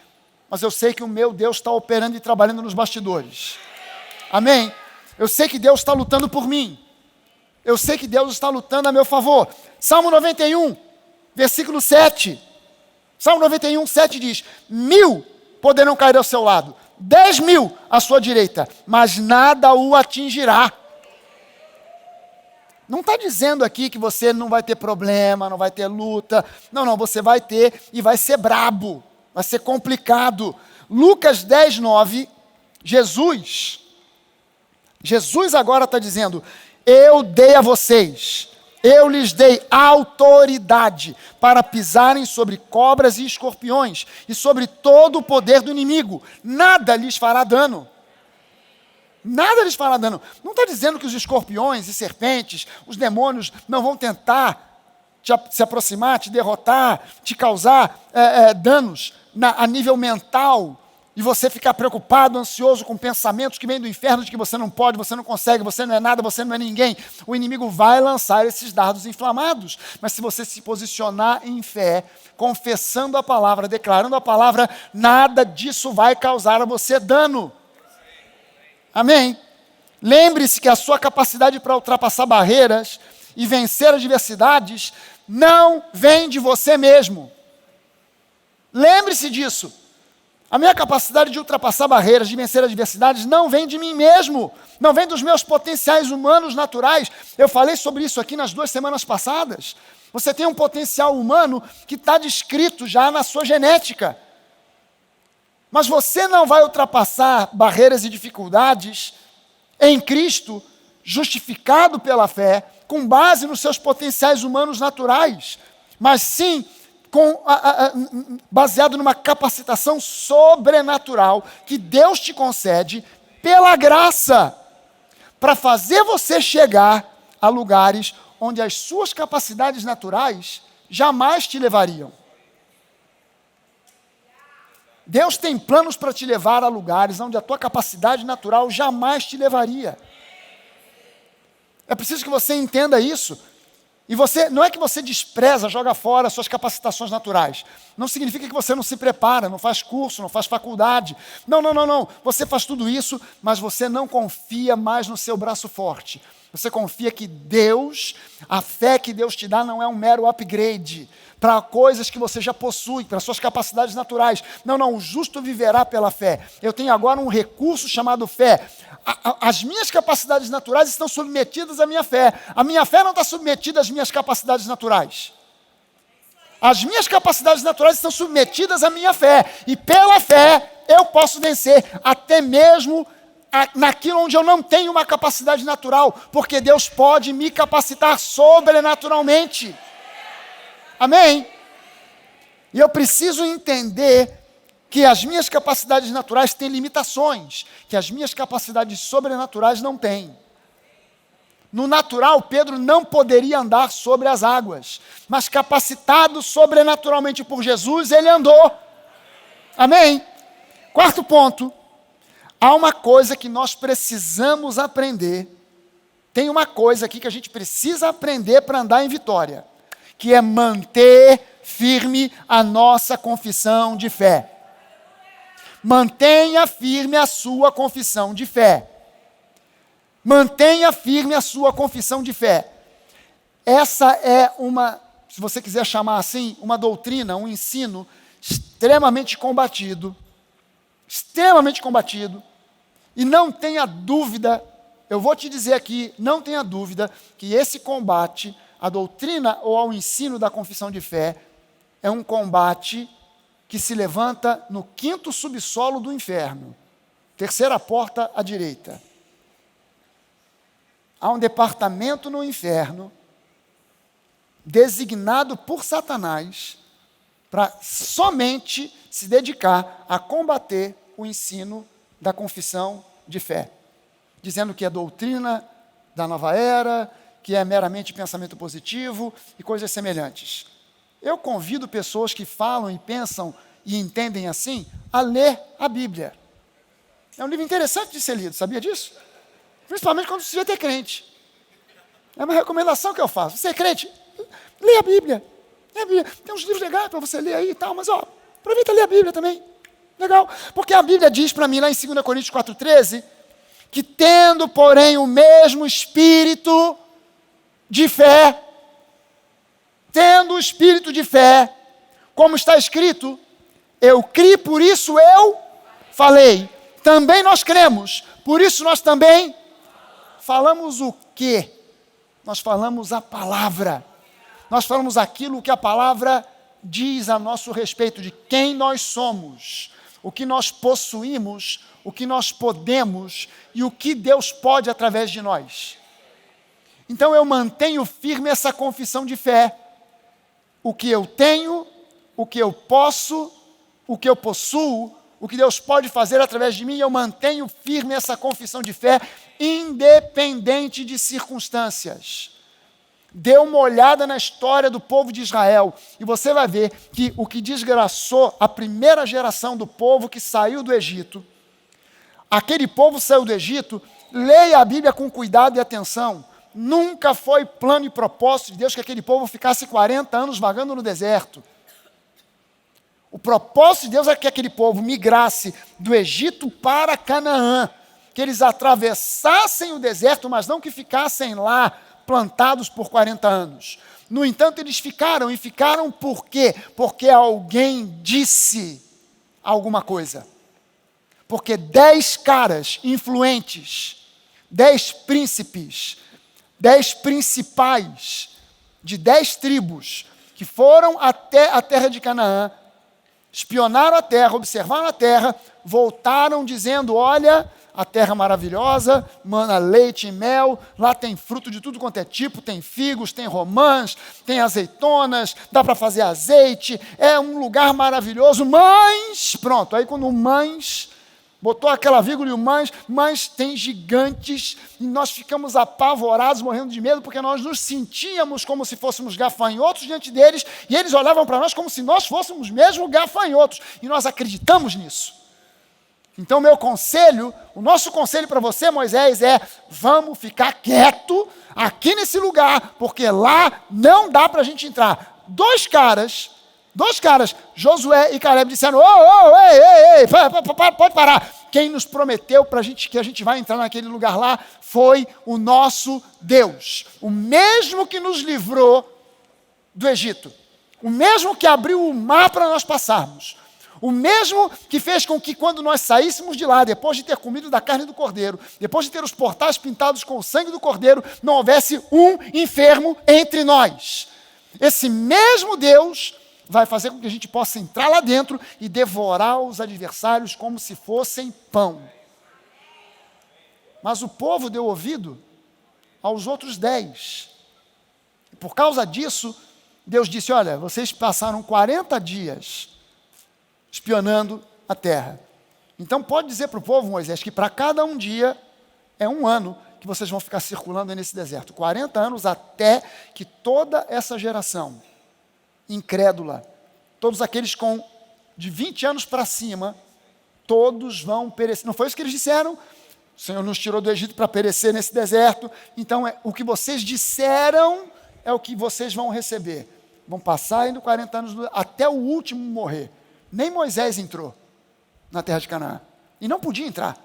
mas eu sei que o meu Deus está operando e trabalhando nos bastidores. Amém? Eu sei que Deus está lutando por mim. Eu sei que Deus está lutando a meu favor. Salmo 91, versículo 7. Salmo 91, 7 diz, 1000 poderão cair ao seu lado, 10.000 à sua direita, mas nada o atingirá. Não está dizendo aqui que você não vai ter problema, não vai ter luta. Não, você vai ter e vai ser brabo, vai ser complicado. Lucas 10, 9, Jesus agora está dizendo, eu dei a vocês, eu lhes dei autoridade para pisarem sobre cobras e escorpiões e sobre todo o poder do inimigo. Nada lhes fará dano. Nada lhes fará dano. Não está dizendo que os escorpiões e serpentes, os demônios, não vão tentar se aproximar, te derrotar, te causar danos a nível mental, e você ficar preocupado, ansioso com pensamentos que vêm do inferno de que você não pode, você não consegue, você não é nada, você não é ninguém. O inimigo vai lançar esses dardos inflamados. Mas se você se posicionar em fé, confessando a palavra, declarando a palavra, nada disso vai causar a você dano. Amém? Lembre-se que a sua capacidade para ultrapassar barreiras e vencer adversidades não vem de você mesmo. Lembre-se disso. A minha capacidade de ultrapassar barreiras, de vencer adversidades, não vem de mim mesmo. Não vem dos meus potenciais humanos naturais. Eu falei sobre isso aqui nas 2 semanas passadas. Você tem um potencial humano que está descrito já na sua genética. Mas você não vai ultrapassar barreiras e dificuldades em Cristo, justificado pela fé, com base nos seus potenciais humanos naturais, mas sim baseado numa capacitação sobrenatural que Deus te concede pela graça, para fazer você chegar a lugares onde as suas capacidades naturais jamais te levariam. Deus tem planos para te levar a lugares onde a tua capacidade natural jamais te levaria. É preciso que você entenda isso. E não é que você despreza, joga fora suas capacitações naturais. Não significa que você não se prepara, não faz curso, não faz faculdade. Não. Você faz tudo isso, mas você não confia mais no seu braço forte. Você confia que Deus, a fé que Deus te dá não é um mero upgrade para coisas que você já possui, para suas capacidades naturais. Não, o justo viverá pela fé. Eu tenho agora um recurso chamado fé. As minhas capacidades naturais estão submetidas à minha fé. A minha fé não está submetida às minhas capacidades naturais. As minhas capacidades naturais estão submetidas à minha fé. E pela fé eu posso vencer até mesmo naquilo onde eu não tenho uma capacidade natural, porque Deus pode me capacitar sobrenaturalmente. Amém? E eu preciso entender que as minhas capacidades naturais têm limitações, que as minhas capacidades sobrenaturais não têm. No natural, Pedro não poderia andar sobre as águas, mas capacitado sobrenaturalmente por Jesus, ele andou. Amém? 4º ponto, há uma coisa que nós precisamos aprender, tem uma coisa aqui que a gente precisa aprender para andar em vitória, que é manter firme a nossa confissão de fé. Mantenha firme a sua confissão de fé. Mantenha firme a sua confissão de fé. Essa é uma, se você quiser chamar assim, uma doutrina, um ensino extremamente combatido. Extremamente combatido. E não tenha dúvida, eu vou te dizer aqui, não tenha dúvida que esse combate, a doutrina ou ao ensino da confissão de fé, é um combate que se levanta no 5º subsolo do inferno, 3ª porta à direita. Há um departamento no inferno designado por Satanás para somente se dedicar a combater o ensino da confissão de fé, dizendo que é doutrina da nova era, que é meramente pensamento positivo e coisas semelhantes. Eu convido pessoas que falam e pensam e entendem assim a ler a Bíblia. É um livro interessante de ser lido, sabia disso? Principalmente quando você já é crente. É uma recomendação que eu faço. Você é crente? Lê a Bíblia. Lê a Bíblia. Tem uns livros legais para você ler aí e tal, mas aproveita e lê a Bíblia também. Legal. Porque a Bíblia diz para mim lá em 2 Coríntios 4,13, que tendo, porém, o mesmo espírito de fé, tendo o espírito de fé, como está escrito, eu criei, por isso eu falei. Também nós cremos, por isso nós também falamos o quê? Nós falamos a palavra. Nós falamos aquilo que a palavra diz a nosso respeito, de quem nós somos, o que nós possuímos, o que nós podemos e o que Deus pode através de nós. Então eu mantenho firme essa confissão de fé. O que eu tenho, o que eu posso, o que eu possuo, o que Deus pode fazer através de mim, eu mantenho firme essa confissão de fé, independente de circunstâncias. Dê uma olhada na história do povo de Israel e você vai ver que o que desgraçou a primeira geração do povo que saiu do Egito, aquele povo saiu do Egito, leia a Bíblia com cuidado e atenção. Nunca foi plano e propósito de Deus que aquele povo ficasse 40 anos vagando no deserto. O propósito de Deus é que aquele povo migrasse do Egito para Canaã, que eles atravessassem o deserto, mas não que ficassem lá plantados por 40 anos. No entanto, eles ficaram, e ficaram por quê? Porque alguém disse alguma coisa. Porque 10 caras influentes, 10 príncipes, 10 principais de 10 tribos que foram até a terra de Canaã, espionaram a terra, observaram a terra, voltaram dizendo, olha, a terra maravilhosa, mana leite e mel, lá tem fruto de tudo quanto é tipo, tem figos, tem romãs, tem azeitonas, dá para fazer azeite, é um lugar maravilhoso, mas, pronto, aí quando o mas, botou aquela vírgula e o mas tem gigantes, e nós ficamos apavorados, morrendo de medo, porque nós nos sentíamos como se fôssemos gafanhotos diante deles, e eles olhavam para nós como se nós fôssemos mesmo gafanhotos, e nós acreditamos nisso. Então, meu conselho, o nosso conselho para você, Moisés, é: vamos ficar quieto aqui nesse lugar, porque lá não dá para a gente entrar. Dois caras, Josué e Caleb, disseram: ei, pode parar. Quem nos prometeu que a gente vai entrar naquele lugar lá foi o nosso Deus, o mesmo que nos livrou do Egito, o mesmo que abriu o mar para nós passarmos, o mesmo que fez com que quando nós saíssemos de lá, depois de ter comido da carne do cordeiro, depois de ter os portais pintados com o sangue do cordeiro, não houvesse um enfermo entre nós. Esse mesmo Deus vai fazer com que a gente possa entrar lá dentro e devorar os adversários como se fossem pão. Mas o povo deu ouvido aos outros 10. E por causa disso, Deus disse: olha, vocês passaram 40 dias espionando a terra. Então pode dizer para o povo, Moisés, que para cada um dia é um ano que vocês vão ficar circulando nesse deserto. 40 anos até que toda essa geração incrédula, todos aqueles com de 20 anos para cima, todos vão perecer. Não foi isso que eles disseram? O Senhor nos tirou do Egito para perecer nesse deserto. Então o que vocês disseram é o que vocês vão receber. vão passar ainda 40 anos até o último morrer. Nem Moisés entrou na terra de Canaã. E não podia entrar.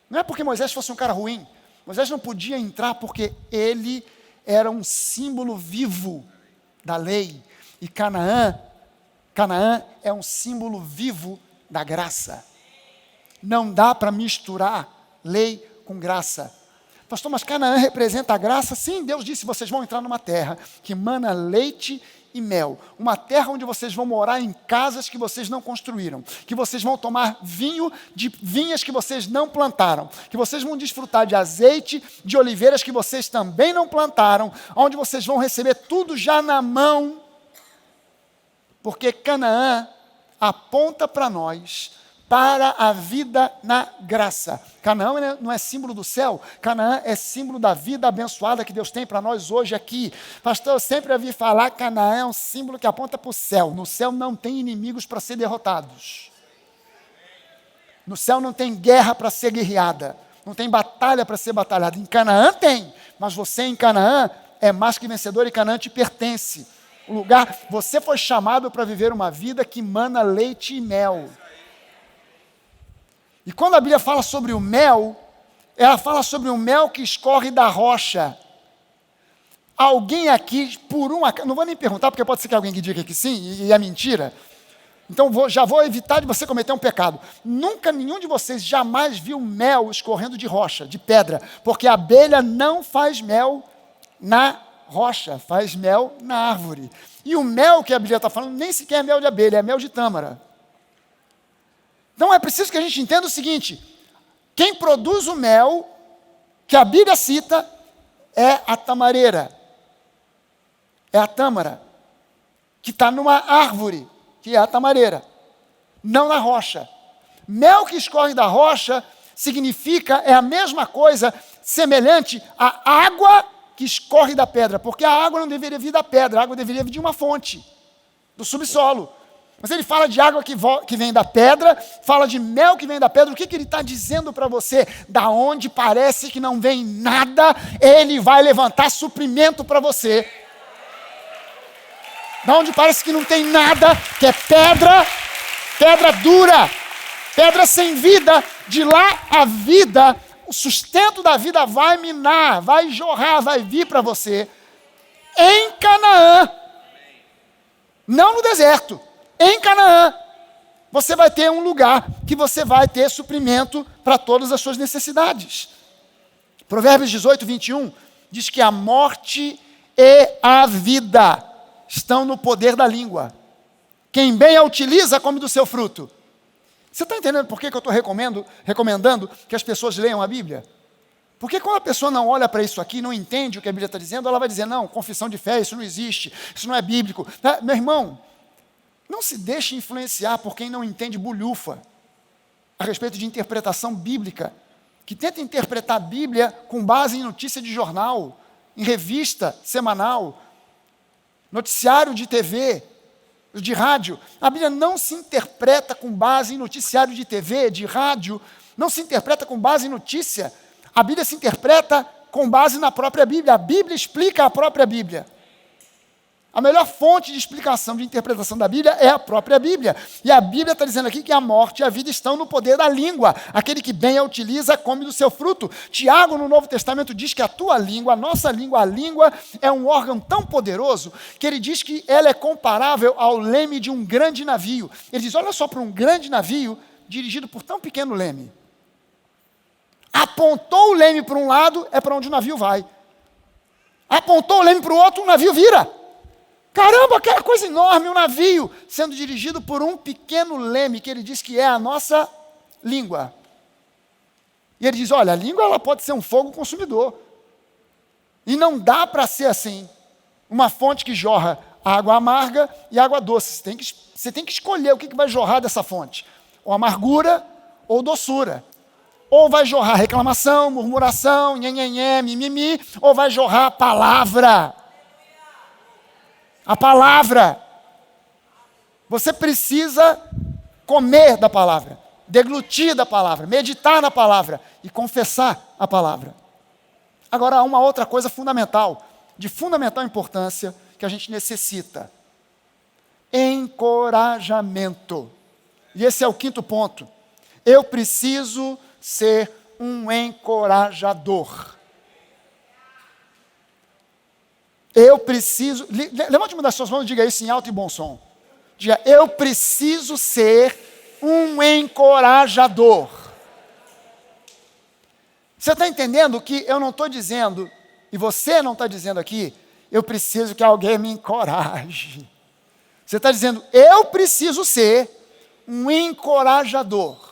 Não é porque Moisés fosse um cara ruim. Moisés não podia entrar porque ele era um símbolo vivo da lei. E Canaã é um símbolo vivo da graça. Não dá para misturar lei com graça. Pastor, mas Canaã representa a graça? Sim, Deus disse, vocês vão entrar numa terra que mana leite e mel. Uma terra onde vocês vão morar em casas que vocês não construíram. Que vocês vão tomar vinho de vinhas que vocês não plantaram. Que vocês vão desfrutar de azeite de oliveiras que vocês também não plantaram. Onde vocês vão receber tudo já na mão. Porque Canaã aponta para nós, para a vida na graça. Canaã não é símbolo do céu, Canaã é símbolo da vida abençoada que Deus tem para nós hoje aqui. Pastor, eu sempre ouvi falar que Canaã é um símbolo que aponta para o céu. No céu não tem inimigos para ser derrotados. No céu não tem guerra para ser guerreada. Não tem batalha para ser batalhada. Em Canaã tem, mas você em Canaã é mais que vencedor e Canaã te pertence. O lugar, você foi chamado para viver uma vida que mana leite e mel. E quando a Bíblia fala sobre o mel, ela fala sobre o mel que escorre da rocha. Alguém aqui, por um acaso, não vou nem perguntar, porque pode ser que alguém que diga que sim, e é mentira. Então já vou evitar de você cometer um pecado. Nunca nenhum de vocês jamais viu mel escorrendo de rocha, de pedra, porque a abelha não faz mel na rocha, faz mel na árvore. E o mel que a Bíblia está falando nem sequer é mel de abelha, é mel de tâmara. Então é preciso que a gente entenda o seguinte: quem produz o mel, que a Bíblia cita, é a tamareira. É a tâmara, que está numa árvore, que é a tamareira, não na rocha. Mel que escorre da rocha significa, é a mesma coisa, semelhante à água que escorre da pedra, porque a água não deveria vir da pedra, a água deveria vir de uma fonte, do subsolo. Mas ele fala de água que vem da pedra, fala de mel que vem da pedra. O que ele está dizendo para você? Da onde parece que não vem nada, ele vai levantar suprimento para você. Da onde parece que não tem nada, que é pedra, pedra dura, pedra sem vida, de lá a vida, o sustento da vida vai minar, vai jorrar, vai vir para você. Em Canaã, não no deserto. Em Canaã, você vai ter um lugar que você vai ter suprimento para todas as suas necessidades. Provérbios 18, 21, diz que a morte e a vida estão no poder da língua. Quem bem a utiliza, come do seu fruto. Você está entendendo por que eu estou recomendando que as pessoas leiam a Bíblia? Porque quando a pessoa não olha para isso aqui, não entende o que a Bíblia está dizendo, ela vai dizer, não, confissão de fé, isso não existe, isso não é bíblico. Meu irmão, não se deixe influenciar por quem não entende bulhufa a respeito de interpretação bíblica, que tenta interpretar a Bíblia com base em notícia de jornal, em revista semanal, noticiário de TV, de rádio. A Bíblia não se interpreta com base em noticiário de TV, de rádio, não se interpreta com base em notícia. A Bíblia se interpreta com base na própria Bíblia. A Bíblia explica a própria Bíblia. A melhor fonte de explicação, de interpretação da Bíblia é a própria Bíblia. E a Bíblia está dizendo aqui que a morte e a vida estão no poder da língua. Aquele que bem a utiliza, come do seu fruto. Tiago, no Novo Testamento, diz que a tua língua, a nossa língua, a língua é um órgão tão poderoso que ele diz que ela é comparável ao leme de um grande navio. Ele diz, olha só para um grande navio dirigido por tão pequeno leme. Apontou o leme para um lado, é para onde o navio vai. Apontou o leme para o outro, o navio vira. Caramba, aquela coisa enorme, um navio sendo dirigido por um pequeno leme, que ele diz que é a nossa língua. E ele diz, olha, a língua ela pode ser um fogo consumidor. E não dá para ser assim, uma fonte que jorra água amarga e água doce. Você tem que escolher o que vai jorrar dessa fonte. Ou amargura ou doçura. Ou vai jorrar reclamação, murmuração, nhenhenhé, mimimi, ou vai jorrar a palavra. A palavra. Você precisa comer da palavra, deglutir da palavra, meditar na palavra e confessar a palavra. Agora, há uma outra coisa fundamental, de fundamental importância, que a gente necessita. encorajamento. E esse é o quinto ponto. Eu preciso ser um encorajador. Eu preciso... Levante uma das suas mãos e diga isso em alto e bom som. Diga, eu preciso ser um encorajador. Você está entendendo que eu não estou dizendo, e você não está dizendo aqui, eu preciso que alguém me encoraje. Você está dizendo, eu preciso ser um encorajador.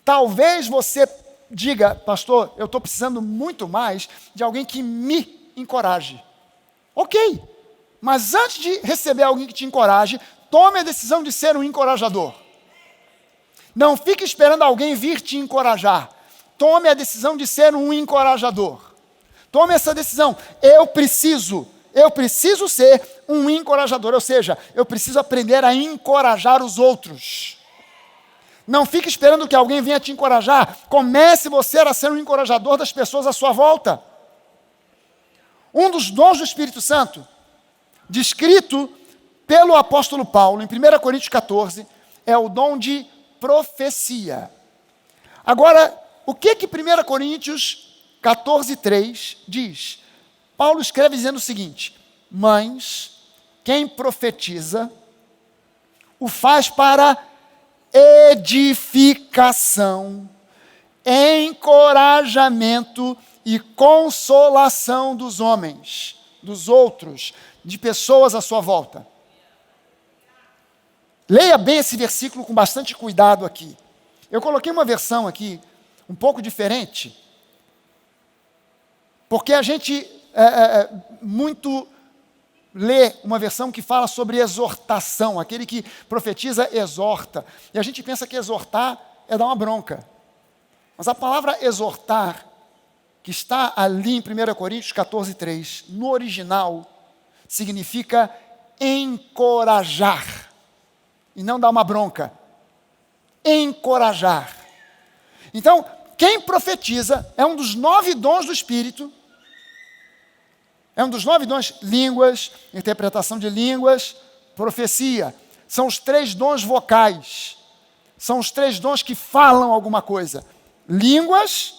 Talvez você diga, pastor, eu estou precisando muito mais de alguém que me encoraje. Ok, mas antes de receber alguém que te encoraje, tome a decisão de ser um encorajador. Não fique esperando alguém vir te encorajar. Tome a decisão de ser um encorajador. Tome essa decisão. Eu preciso ser um encorajador. Ou seja, eu preciso aprender a encorajar os outros. Não fique esperando que alguém venha te encorajar. Comece você a ser um encorajador das pessoas à sua volta. Um dos dons do Espírito Santo, descrito pelo apóstolo Paulo, em 1 Coríntios 14, é o dom de profecia. Agora, o que 1 Coríntios 14:3 diz? Paulo escreve dizendo o seguinte: mas quem profetiza o faz para edificação, encorajamento e consolação dos homens, dos outros, de pessoas à sua volta. Leia bem esse versículo com bastante cuidado aqui. Eu coloquei uma versão aqui, um pouco diferente, porque a gente muito lê uma versão que fala sobre exortação, aquele que profetiza exorta, e a gente pensa que exortar é dar uma bronca, mas a palavra exortar, que está ali em 1 Coríntios 14:3, no original, significa encorajar, e não dar uma bronca, encorajar. Então, quem profetiza é um dos 9 dons do Espírito, é um dos 9 dons: línguas, interpretação de línguas, profecia. São os 3 dons vocais, são os 3 dons que falam alguma coisa: línguas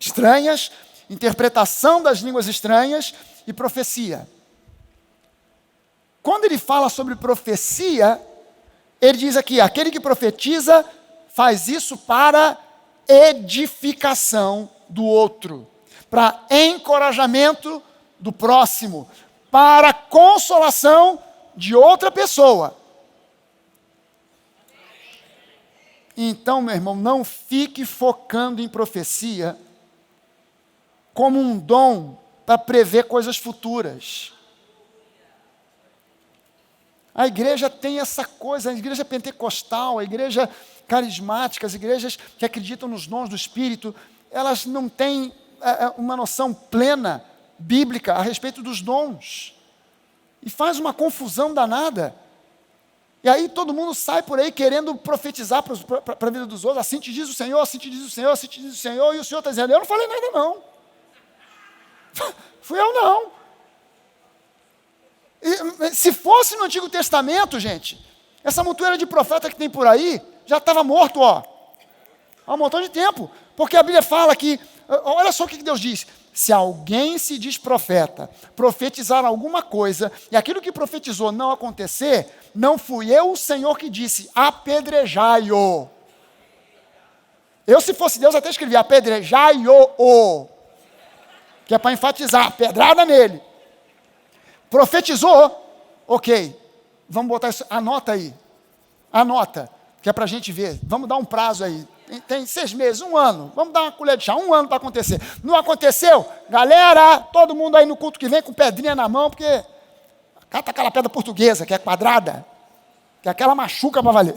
estranhas, interpretação das línguas estranhas e profecia. Quando ele fala sobre profecia, ele diz aqui, aquele que profetiza faz isso para edificação do outro, para encorajamento do próximo, para consolação de outra pessoa. Então, meu irmão, não fique focando em profecia como um dom para prever coisas futuras. A igreja tem essa coisa, a igreja pentecostal, a igreja carismática, as igrejas que acreditam nos dons do Espírito, elas não têm uma noção plena, bíblica, a respeito dos dons. E faz uma confusão danada. E aí todo mundo sai por aí querendo profetizar para a vida dos outros. Assim te diz o Senhor, assim te diz o Senhor, assim te diz o Senhor. E o Senhor está dizendo, eu não falei nada não. Fui eu não. E, se fosse no Antigo Testamento, gente, essa montoeira de profeta que tem por aí, já estava morto, há um montão de tempo. Porque a Bíblia fala que, olha só o que Deus diz: se alguém se diz profeta, profetizar alguma coisa, e aquilo que profetizou não acontecer, não fui eu o Senhor que disse, apedrejai-o. Eu, se fosse Deus, até escrevi, apedrejai-o, que é para enfatizar, pedrada nele. Profetizou, ok, vamos botar isso, anota aí, anota, que é para a gente ver, vamos dar um prazo aí. Tem 6 meses, 1 ano, vamos dar uma colher de chá, 1 ano para acontecer. Não aconteceu? Galera, todo mundo aí no culto que vem com pedrinha na mão, porque cata aquela pedra portuguesa, que é quadrada, que aquela machuca para valer.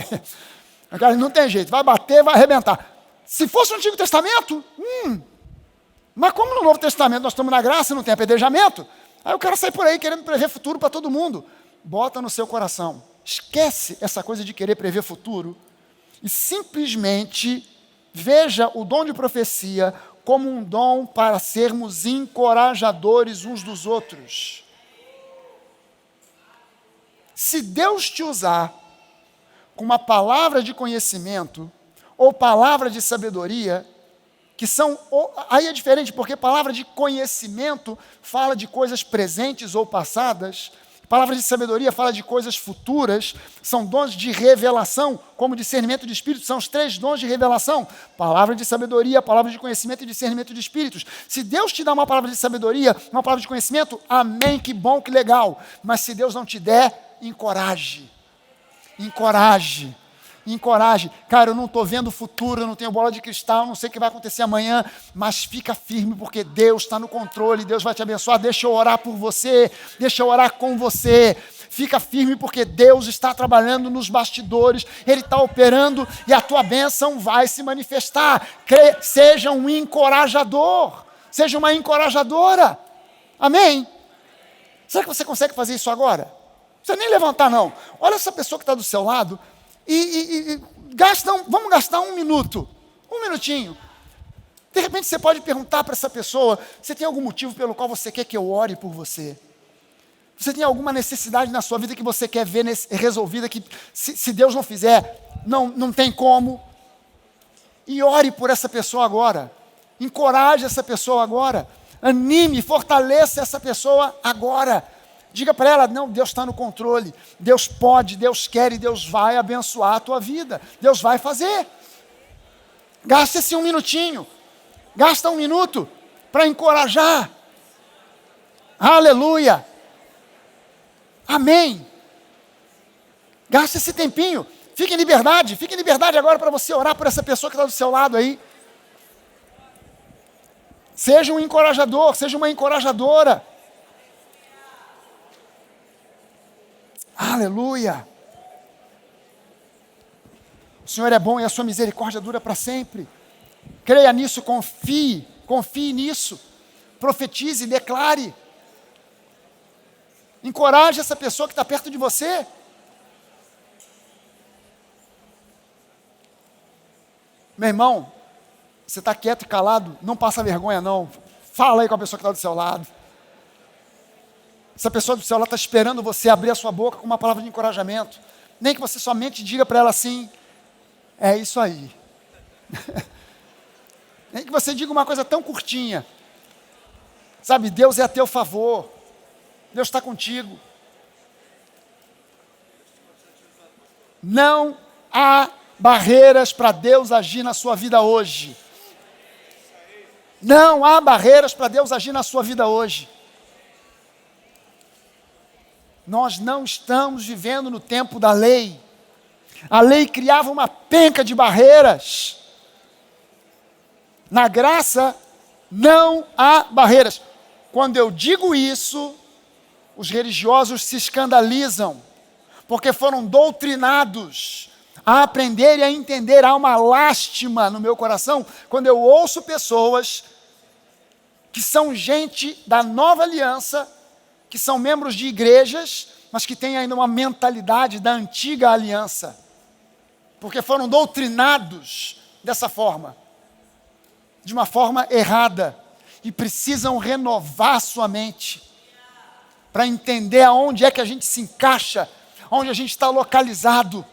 Não tem jeito, vai bater, vai arrebentar. Se fosse no Antigo Testamento, mas como no Novo Testamento nós estamos na graça e não tem apedrejamento, aí o cara sai por aí querendo prever futuro para todo mundo. Bota no seu coração, esquece essa coisa de querer prever futuro, e simplesmente veja o dom de profecia como um dom para sermos encorajadores uns dos outros. Se Deus te usar com uma palavra de conhecimento ou palavra de sabedoria, que são, aí é diferente, porque palavra de conhecimento fala de coisas presentes ou passadas, palavra de sabedoria fala de coisas futuras, são dons de revelação, como discernimento de espíritos, são os 3 dons de revelação, palavra de sabedoria, palavra de conhecimento e discernimento de espíritos. Se Deus te dá uma palavra de sabedoria, uma palavra de conhecimento, amém, que bom, que legal, mas se Deus não te der, encoraje, encoraje, encoraje. Cara, eu não estou vendo o futuro, eu não tenho bola de cristal, não sei o que vai acontecer amanhã, mas fica firme, porque Deus está no controle, Deus vai te abençoar. Deixa eu orar por você, deixa eu orar com você. Fica firme, porque Deus está trabalhando nos bastidores, Ele está operando e a tua bênção vai se manifestar. Seja um encorajador, seja uma encorajadora. Amém? Será que você consegue fazer isso agora? Não precisa nem levantar, não. Olha essa pessoa que está do seu lado vamos gastar um minutinho. De repente você pode perguntar para essa pessoa, você tem algum motivo pelo qual você quer que eu ore por você? Você tem alguma necessidade na sua vida que você quer ver resolvida, que se Deus não fizer, não tem como? E ore por essa pessoa agora. Encoraje essa pessoa agora. Anime, fortaleça essa pessoa agora. Diga para ela, não, Deus está no controle, Deus pode, Deus quer e Deus vai abençoar a tua vida, Deus vai fazer. Gasta esse um minutinho, gasta um minuto para encorajar. Aleluia, amém. Gasta esse tempinho, fique em liberdade agora para você orar por essa pessoa que está do seu lado aí. Seja um encorajador, seja uma encorajadora. Aleluia! O Senhor é bom e a sua misericórdia dura para sempre. Creia nisso, confie nisso. Profetize, declare. Encoraje essa pessoa que está perto de você. Meu irmão, você está quieto e calado, não passa vergonha não. Fala aí com a pessoa que está do seu lado. Essa pessoa do seu lado está esperando você abrir a sua boca com uma palavra de encorajamento. Nem que você somente diga para ela assim, é isso aí. Nem que você diga uma coisa tão curtinha. Sabe, Deus é a teu favor. Deus está contigo. Não há barreiras para Deus agir na sua vida hoje. Não há barreiras para Deus agir na sua vida hoje. Nós não estamos vivendo no tempo da lei. A lei criava uma penca de barreiras. Na graça, não há barreiras. Quando eu digo isso, os religiosos se escandalizam, porque foram doutrinados a aprender e a entender. Há uma lástima no meu coração quando eu ouço pessoas que são gente da nova aliança, que são membros de igrejas, mas que têm ainda uma mentalidade da antiga aliança, porque foram doutrinados dessa forma, de uma forma errada, e precisam renovar sua mente, para entender aonde é que a gente se encaixa, onde a gente está localizado,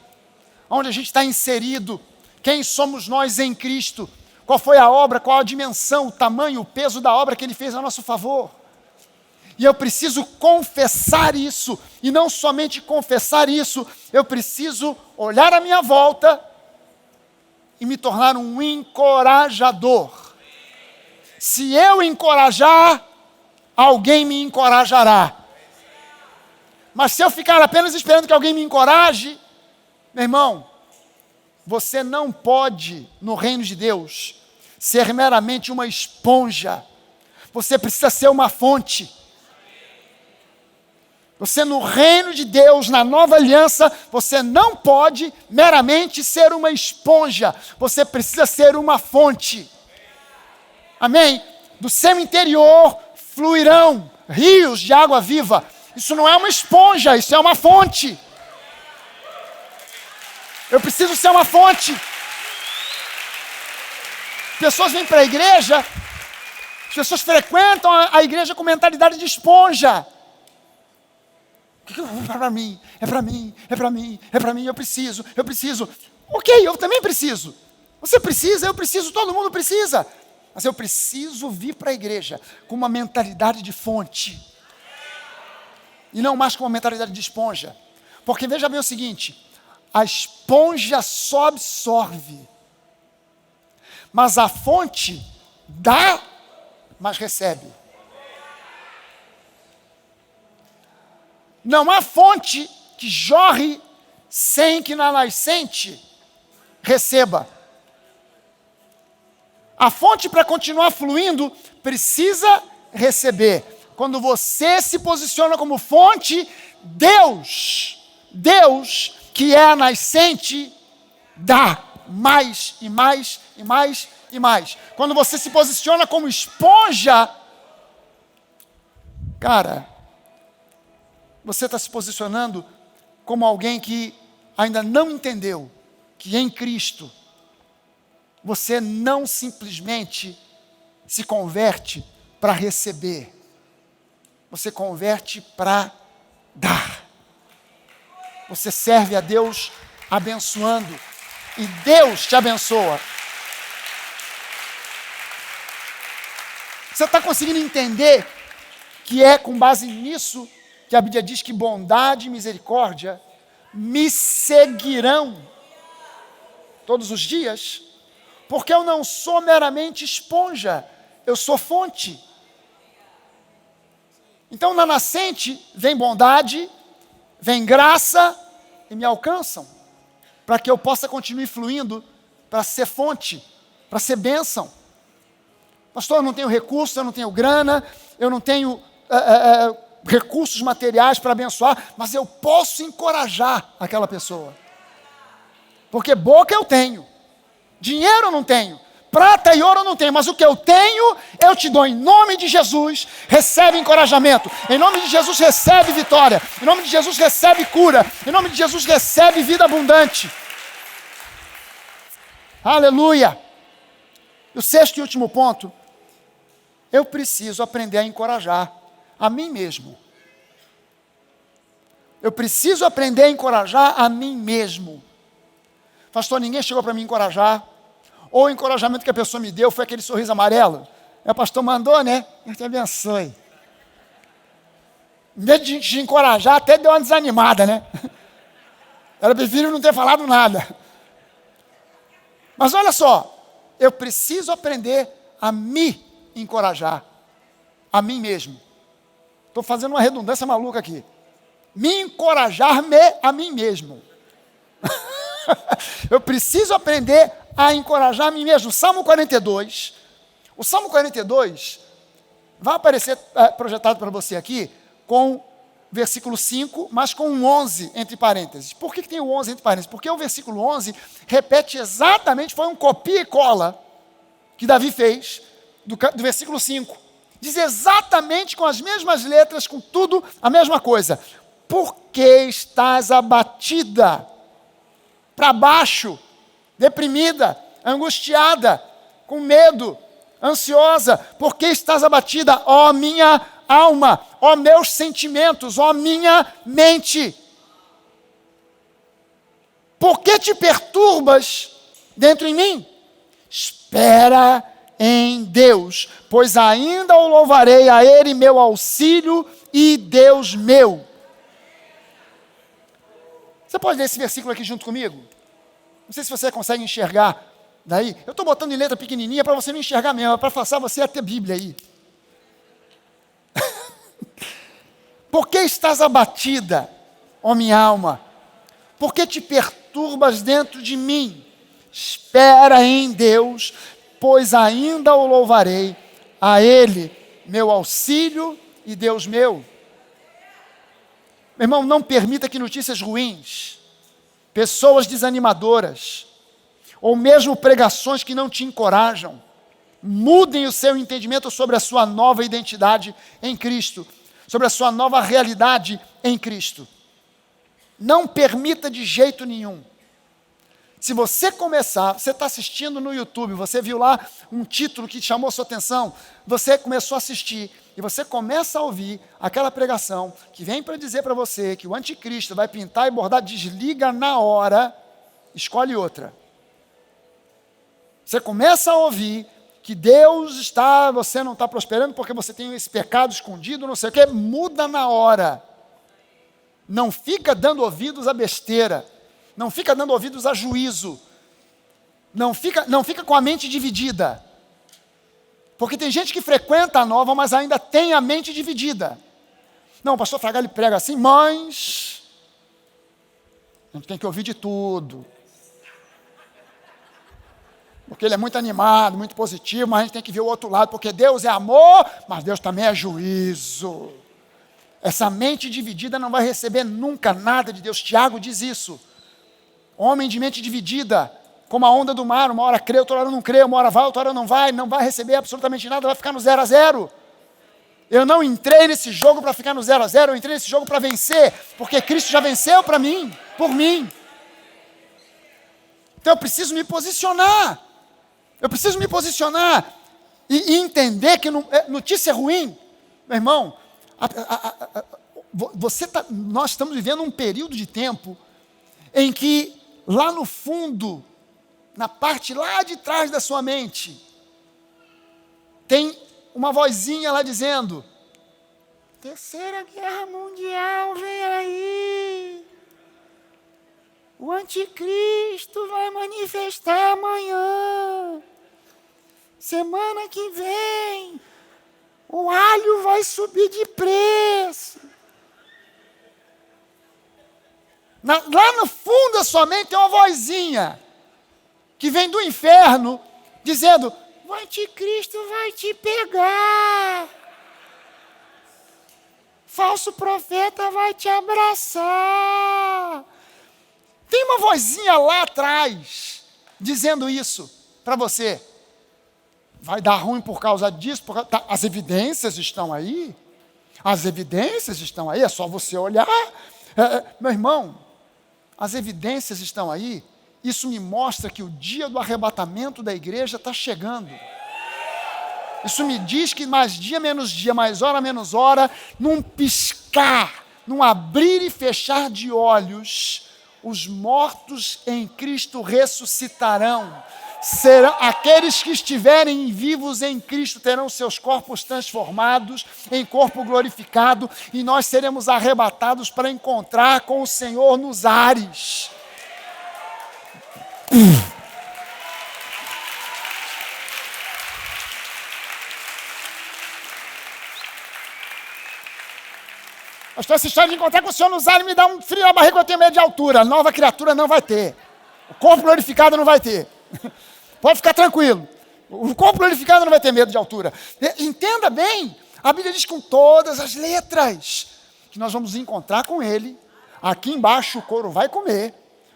onde a gente está inserido, quem somos nós em Cristo, qual foi a obra, qual a dimensão, o tamanho, o peso da obra que Ele fez a nosso favor. E eu preciso confessar isso, e não somente confessar isso, eu preciso olhar à minha volta e me tornar um encorajador. Se eu encorajar, alguém me encorajará. Mas se eu ficar apenas esperando que alguém me encoraje, meu irmão, você não pode, no reino de Deus, ser meramente uma esponja. Você precisa ser uma fonte. Você no reino de Deus, na nova aliança, você não pode meramente ser uma esponja. Você precisa ser uma fonte. Amém? Do seu interior fluirão rios de água viva. Isso não é uma esponja, isso é uma fonte. Eu preciso ser uma fonte. Pessoas vêm para a igreja, as pessoas frequentam a igreja com mentalidade de esponja. Para mim, é para mim, é para mim, é para mim, eu preciso. Ok, eu também preciso. Você precisa, eu preciso, todo mundo precisa. Mas eu preciso vir para a igreja com uma mentalidade de fonte. E não mais com uma mentalidade de esponja. Porque veja bem o seguinte, a esponja só absorve. Mas a fonte dá, mas recebe. Não há fonte que jorre sem que na nascente receba. A fonte, para continuar fluindo, precisa receber. Quando você se posiciona como fonte, Deus, que é a nascente, dá mais e mais e mais e mais. Quando você se posiciona como esponja, cara, você está se posicionando como alguém que ainda não entendeu que em Cristo você não simplesmente se converte para receber, você converte para dar. Você serve a Deus abençoando e Deus te abençoa. Você está conseguindo entender que é com base nisso que a Bíblia diz que bondade e misericórdia me seguirão todos os dias? Porque eu não sou meramente esponja, eu sou fonte. Então na nascente vem bondade, vem graça e me alcançam, para que eu possa continuar fluindo, para ser fonte, para ser bênção. Pastor, eu não tenho recursos, eu não tenho grana, eu não tenho recursos materiais para abençoar, mas eu posso encorajar aquela pessoa. Porque boca eu tenho, dinheiro eu não tenho, prata e ouro eu não tenho, mas o que eu tenho, eu te dou em nome de Jesus. Recebe encorajamento, em nome de Jesus recebe vitória, em nome de Jesus recebe cura, em nome de Jesus recebe vida abundante. Aleluia. E o sexto e último ponto, eu preciso aprender a encorajar a mim mesmo. Eu preciso aprender a encorajar a mim mesmo. Pastor, ninguém chegou para me encorajar. Ou o encorajamento que a pessoa me deu foi aquele sorriso amarelo. O pastor mandou, né? Deus te abençoe. Em vez de te encorajar, até deu uma desanimada, né? Era preferível não ter falado nada. Mas olha só, eu preciso aprender a me encorajar a mim mesmo. Estou fazendo uma redundância maluca aqui. Me encorajar-me a mim mesmo. Eu preciso aprender a encorajar a mim mesmo. Salmo 42. O Salmo 42 vai aparecer projetado para você aqui com versículo 5, mas com um 11 entre parênteses. Por que tem o 11 entre parênteses? Porque o versículo 11 repete exatamente, foi um copia e cola que Davi fez do versículo 5. Diz exatamente com as mesmas letras, com tudo a mesma coisa. Por que estás abatida, para baixo, deprimida, angustiada, com medo, ansiosa? Por que estás abatida, ó minha alma, ó meus sentimentos, ó minha mente? Por que te perturbas dentro em mim? Espera em Deus, pois ainda o louvarei a Ele, meu auxílio e Deus meu. Você pode ler esse versículo aqui junto comigo? Não sei se você consegue enxergar daí. Eu estou botando em letra pequenininha para você não enxergar mesmo, para forçar você a ter Bíblia aí. Por que estás abatida, ó minha alma? Por que te perturbas dentro de mim? Espera em Deus, pois ainda o louvarei, a Ele, meu auxílio e Deus meu. Meu irmão, não permita que notícias ruins, pessoas desanimadoras, ou mesmo pregações que não te encorajam, mudem o seu entendimento sobre a sua nova identidade em Cristo, sobre a sua nova realidade em Cristo. Não permita de jeito nenhum. Se você começar, você está assistindo no YouTube, você viu lá um título que chamou sua atenção, você começou a assistir, e você começa a ouvir aquela pregação que vem para dizer para você que o anticristo vai pintar e bordar, desliga na hora, escolhe outra. Você começa a ouvir que você não está prosperando porque você tem esse pecado escondido, não sei o quê, muda na hora. Não fica dando ouvidos à besteira, não fica dando ouvidos a juízo, não fica com a mente dividida. Porque tem gente que frequenta a nova, mas ainda tem a mente dividida. Não, o pastor Fraga, ele prega assim, mas a gente tem que ouvir de tudo. Porque ele é muito animado, muito positivo, mas a gente tem que ver o outro lado, porque Deus é amor, mas Deus também é juízo. Essa mente dividida não vai receber nunca nada de Deus. Tiago diz isso. Homem de mente dividida, como a onda do mar, uma hora crê, outra hora não crê, uma hora vai, outra hora não vai receber absolutamente nada, vai ficar no 0-0. Eu não entrei nesse jogo para ficar no 0-0, eu entrei nesse jogo para vencer, porque Cristo já venceu para mim, por mim. Então eu preciso me posicionar. Eu preciso me posicionar e entender que notícia ruim, meu irmão, nós estamos vivendo um período de tempo em que lá no fundo, na parte lá de trás da sua mente, tem uma vozinha lá dizendo: Terceira Guerra Mundial vem aí. O anticristo vai manifestar amanhã. Semana que vem, o alho vai subir de preço. Lá no fundo da sua mente tem uma vozinha que vem do inferno dizendo: o anticristo vai te pegar. Falso profeta vai te abraçar. Tem uma vozinha lá atrás dizendo isso para você. Vai dar ruim por causa disso, as evidências estão aí. As evidências estão aí, é só você olhar. Meu irmão, as evidências estão aí. Isso me mostra que o dia do arrebatamento da igreja está chegando. Isso me diz que mais dia menos dia, mais hora menos hora, num piscar, num abrir e fechar de olhos, os mortos em Cristo ressuscitarão. Serão aqueles que estiverem vivos em Cristo, terão seus corpos transformados em corpo glorificado, e nós seremos arrebatados para encontrar com o Senhor nos ares. Pastor, essa história de encontrar com o Senhor nos ares me dá um frio na barriga, eu tenho medo de altura. A nova criatura não vai ter. O corpo glorificado não vai ter. Pode ficar tranquilo. O corpo glorificado não vai ter medo de altura. Entenda bem, a Bíblia diz com todas as letras que nós vamos encontrar com Ele. Aqui embaixo o couro vai comer,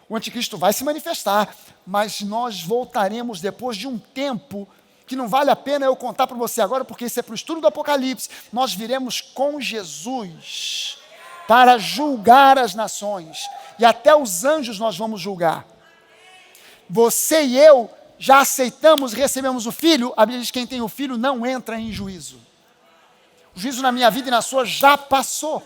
o anticristo vai se manifestar, mas nós voltaremos depois de um tempo que não vale a pena eu contar para você agora, porque isso é para o estudo do Apocalipse. Nós viremos com Jesus para julgar as nações, e até os anjos nós vamos julgar. Você e eu já aceitamos, recebemos o Filho. A Bíblia diz que quem tem o Filho não entra em juízo. O juízo na minha vida e na sua já passou.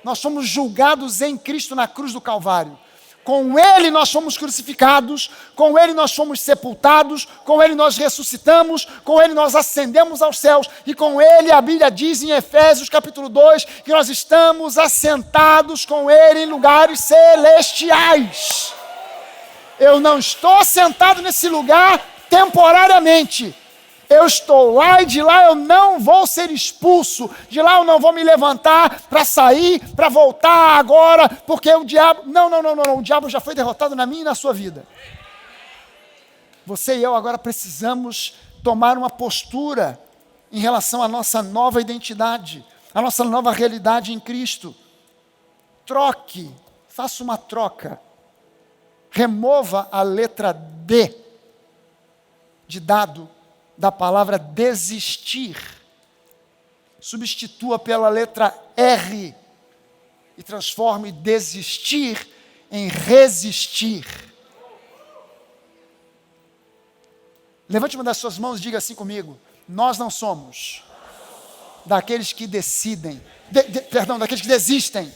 Nós somos julgados em Cristo na cruz do Calvário. Com Ele nós fomos crucificados, com Ele nós fomos sepultados, com Ele nós ressuscitamos, com Ele nós ascendemos aos céus, e com Ele a Bíblia diz em Efésios capítulo 2, que nós estamos assentados com Ele em lugares celestiais. Eu não estou sentado nesse lugar temporariamente. Eu estou lá e de lá eu não vou ser expulso. De lá eu não vou me levantar para sair, para voltar agora, porque o diabo... Não. O diabo já foi derrotado na minha e na sua vida. Você e eu agora precisamos tomar uma postura em relação à nossa nova identidade, à nossa nova realidade em Cristo. Troque, faça uma troca. Remova a letra D de dado da palavra desistir. Substitua pela letra R e transforme desistir em resistir. Levante uma das suas mãos e diga assim comigo: nós não somos daqueles que decidem, daqueles que desistem,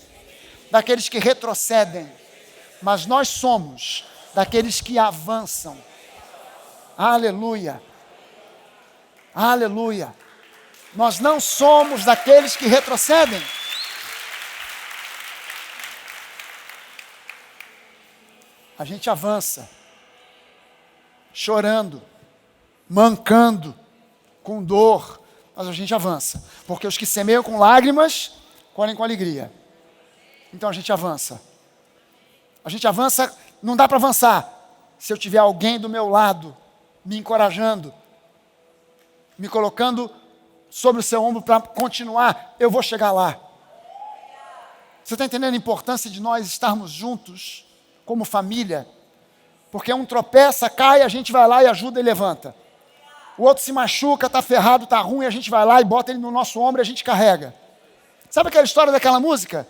daqueles que retrocedem, mas nós somos daqueles que avançam. Aleluia. Aleluia. Nós não somos daqueles que retrocedem. A gente avança, chorando, mancando, com dor, mas a gente avança. Porque os que semeiam com lágrimas, colhem com alegria. Então a gente avança. A gente avança, não dá para avançar se eu tiver alguém do meu lado, me encorajando, me colocando sobre o seu ombro para continuar, eu vou chegar lá. Você está entendendo a importância de nós estarmos juntos, como família? Porque um tropeça, cai, a gente vai lá e ajuda e levanta. O outro se machuca, está ferrado, está ruim, a gente vai lá e bota ele no nosso ombro e a gente carrega. Sabe aquela história daquela música?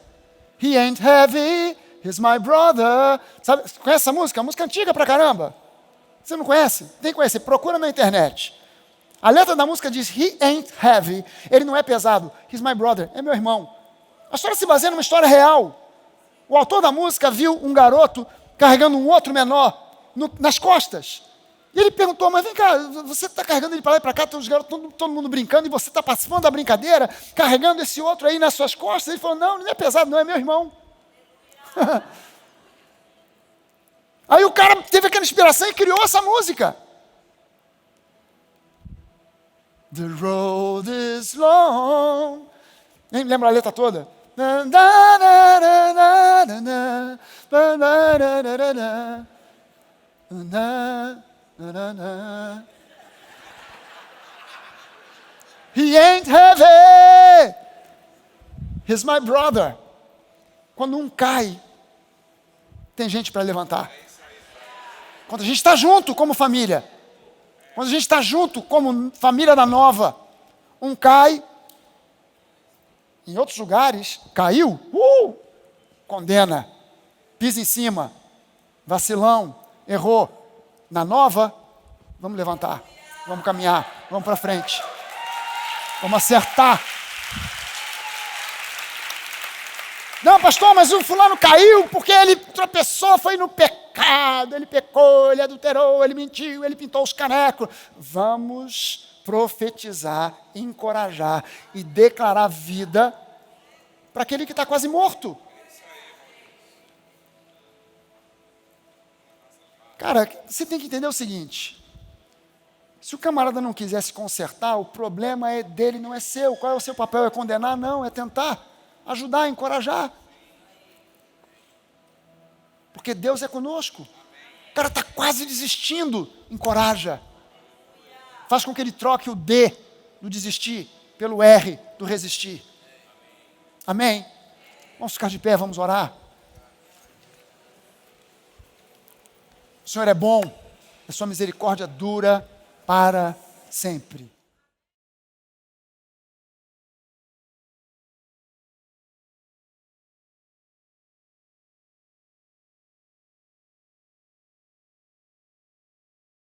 He ain't heavy, he's my brother. Sabe, conhece essa música? Música antiga pra caramba. Você não conhece? Tem que conhecer, procura na internet. A letra da música diz, he ain't heavy, ele não é pesado, he's my brother, é meu irmão. A história se baseia numa história real. O autor da música viu um garoto carregando um outro menor nas costas. E ele perguntou, mas vem cá, você está carregando ele para lá e para cá, os garotos, todo mundo brincando, e você está participando da brincadeira, carregando esse outro aí nas suas costas? Ele falou, não é pesado, não, é meu irmão. Aí o cara teve aquela inspiração e criou essa música. The road is long. Nem lembra a letra toda? He ain't heavy, he's my brother. Quando um cai, tem gente para levantar. Quando a gente está junto como família, quando a gente está junto como família da Nova, um cai, em outros lugares, caiu, condena, pisa em cima, vacilão, errou. Na Nova, vamos levantar, vamos caminhar, vamos para frente, vamos acertar. Não, pastor, mas o fulano caiu porque ele tropeçou, foi no pecado, ele pecou, ele adulterou, ele mentiu, ele pintou os canecos. Vamos profetizar, encorajar e declarar vida para aquele que está quase morto. Cara, você tem que entender o seguinte, se o camarada não quiser se consertar, o problema é dele, não é seu. Qual é o seu papel? É condenar? Não, é tentar ajudar, encorajar. Porque Deus é conosco. O cara está quase desistindo, encoraja. Faz com que ele troque o D do desistir pelo R do resistir. Amém? Vamos ficar de pé, vamos orar. O Senhor é bom, a sua misericórdia dura para sempre.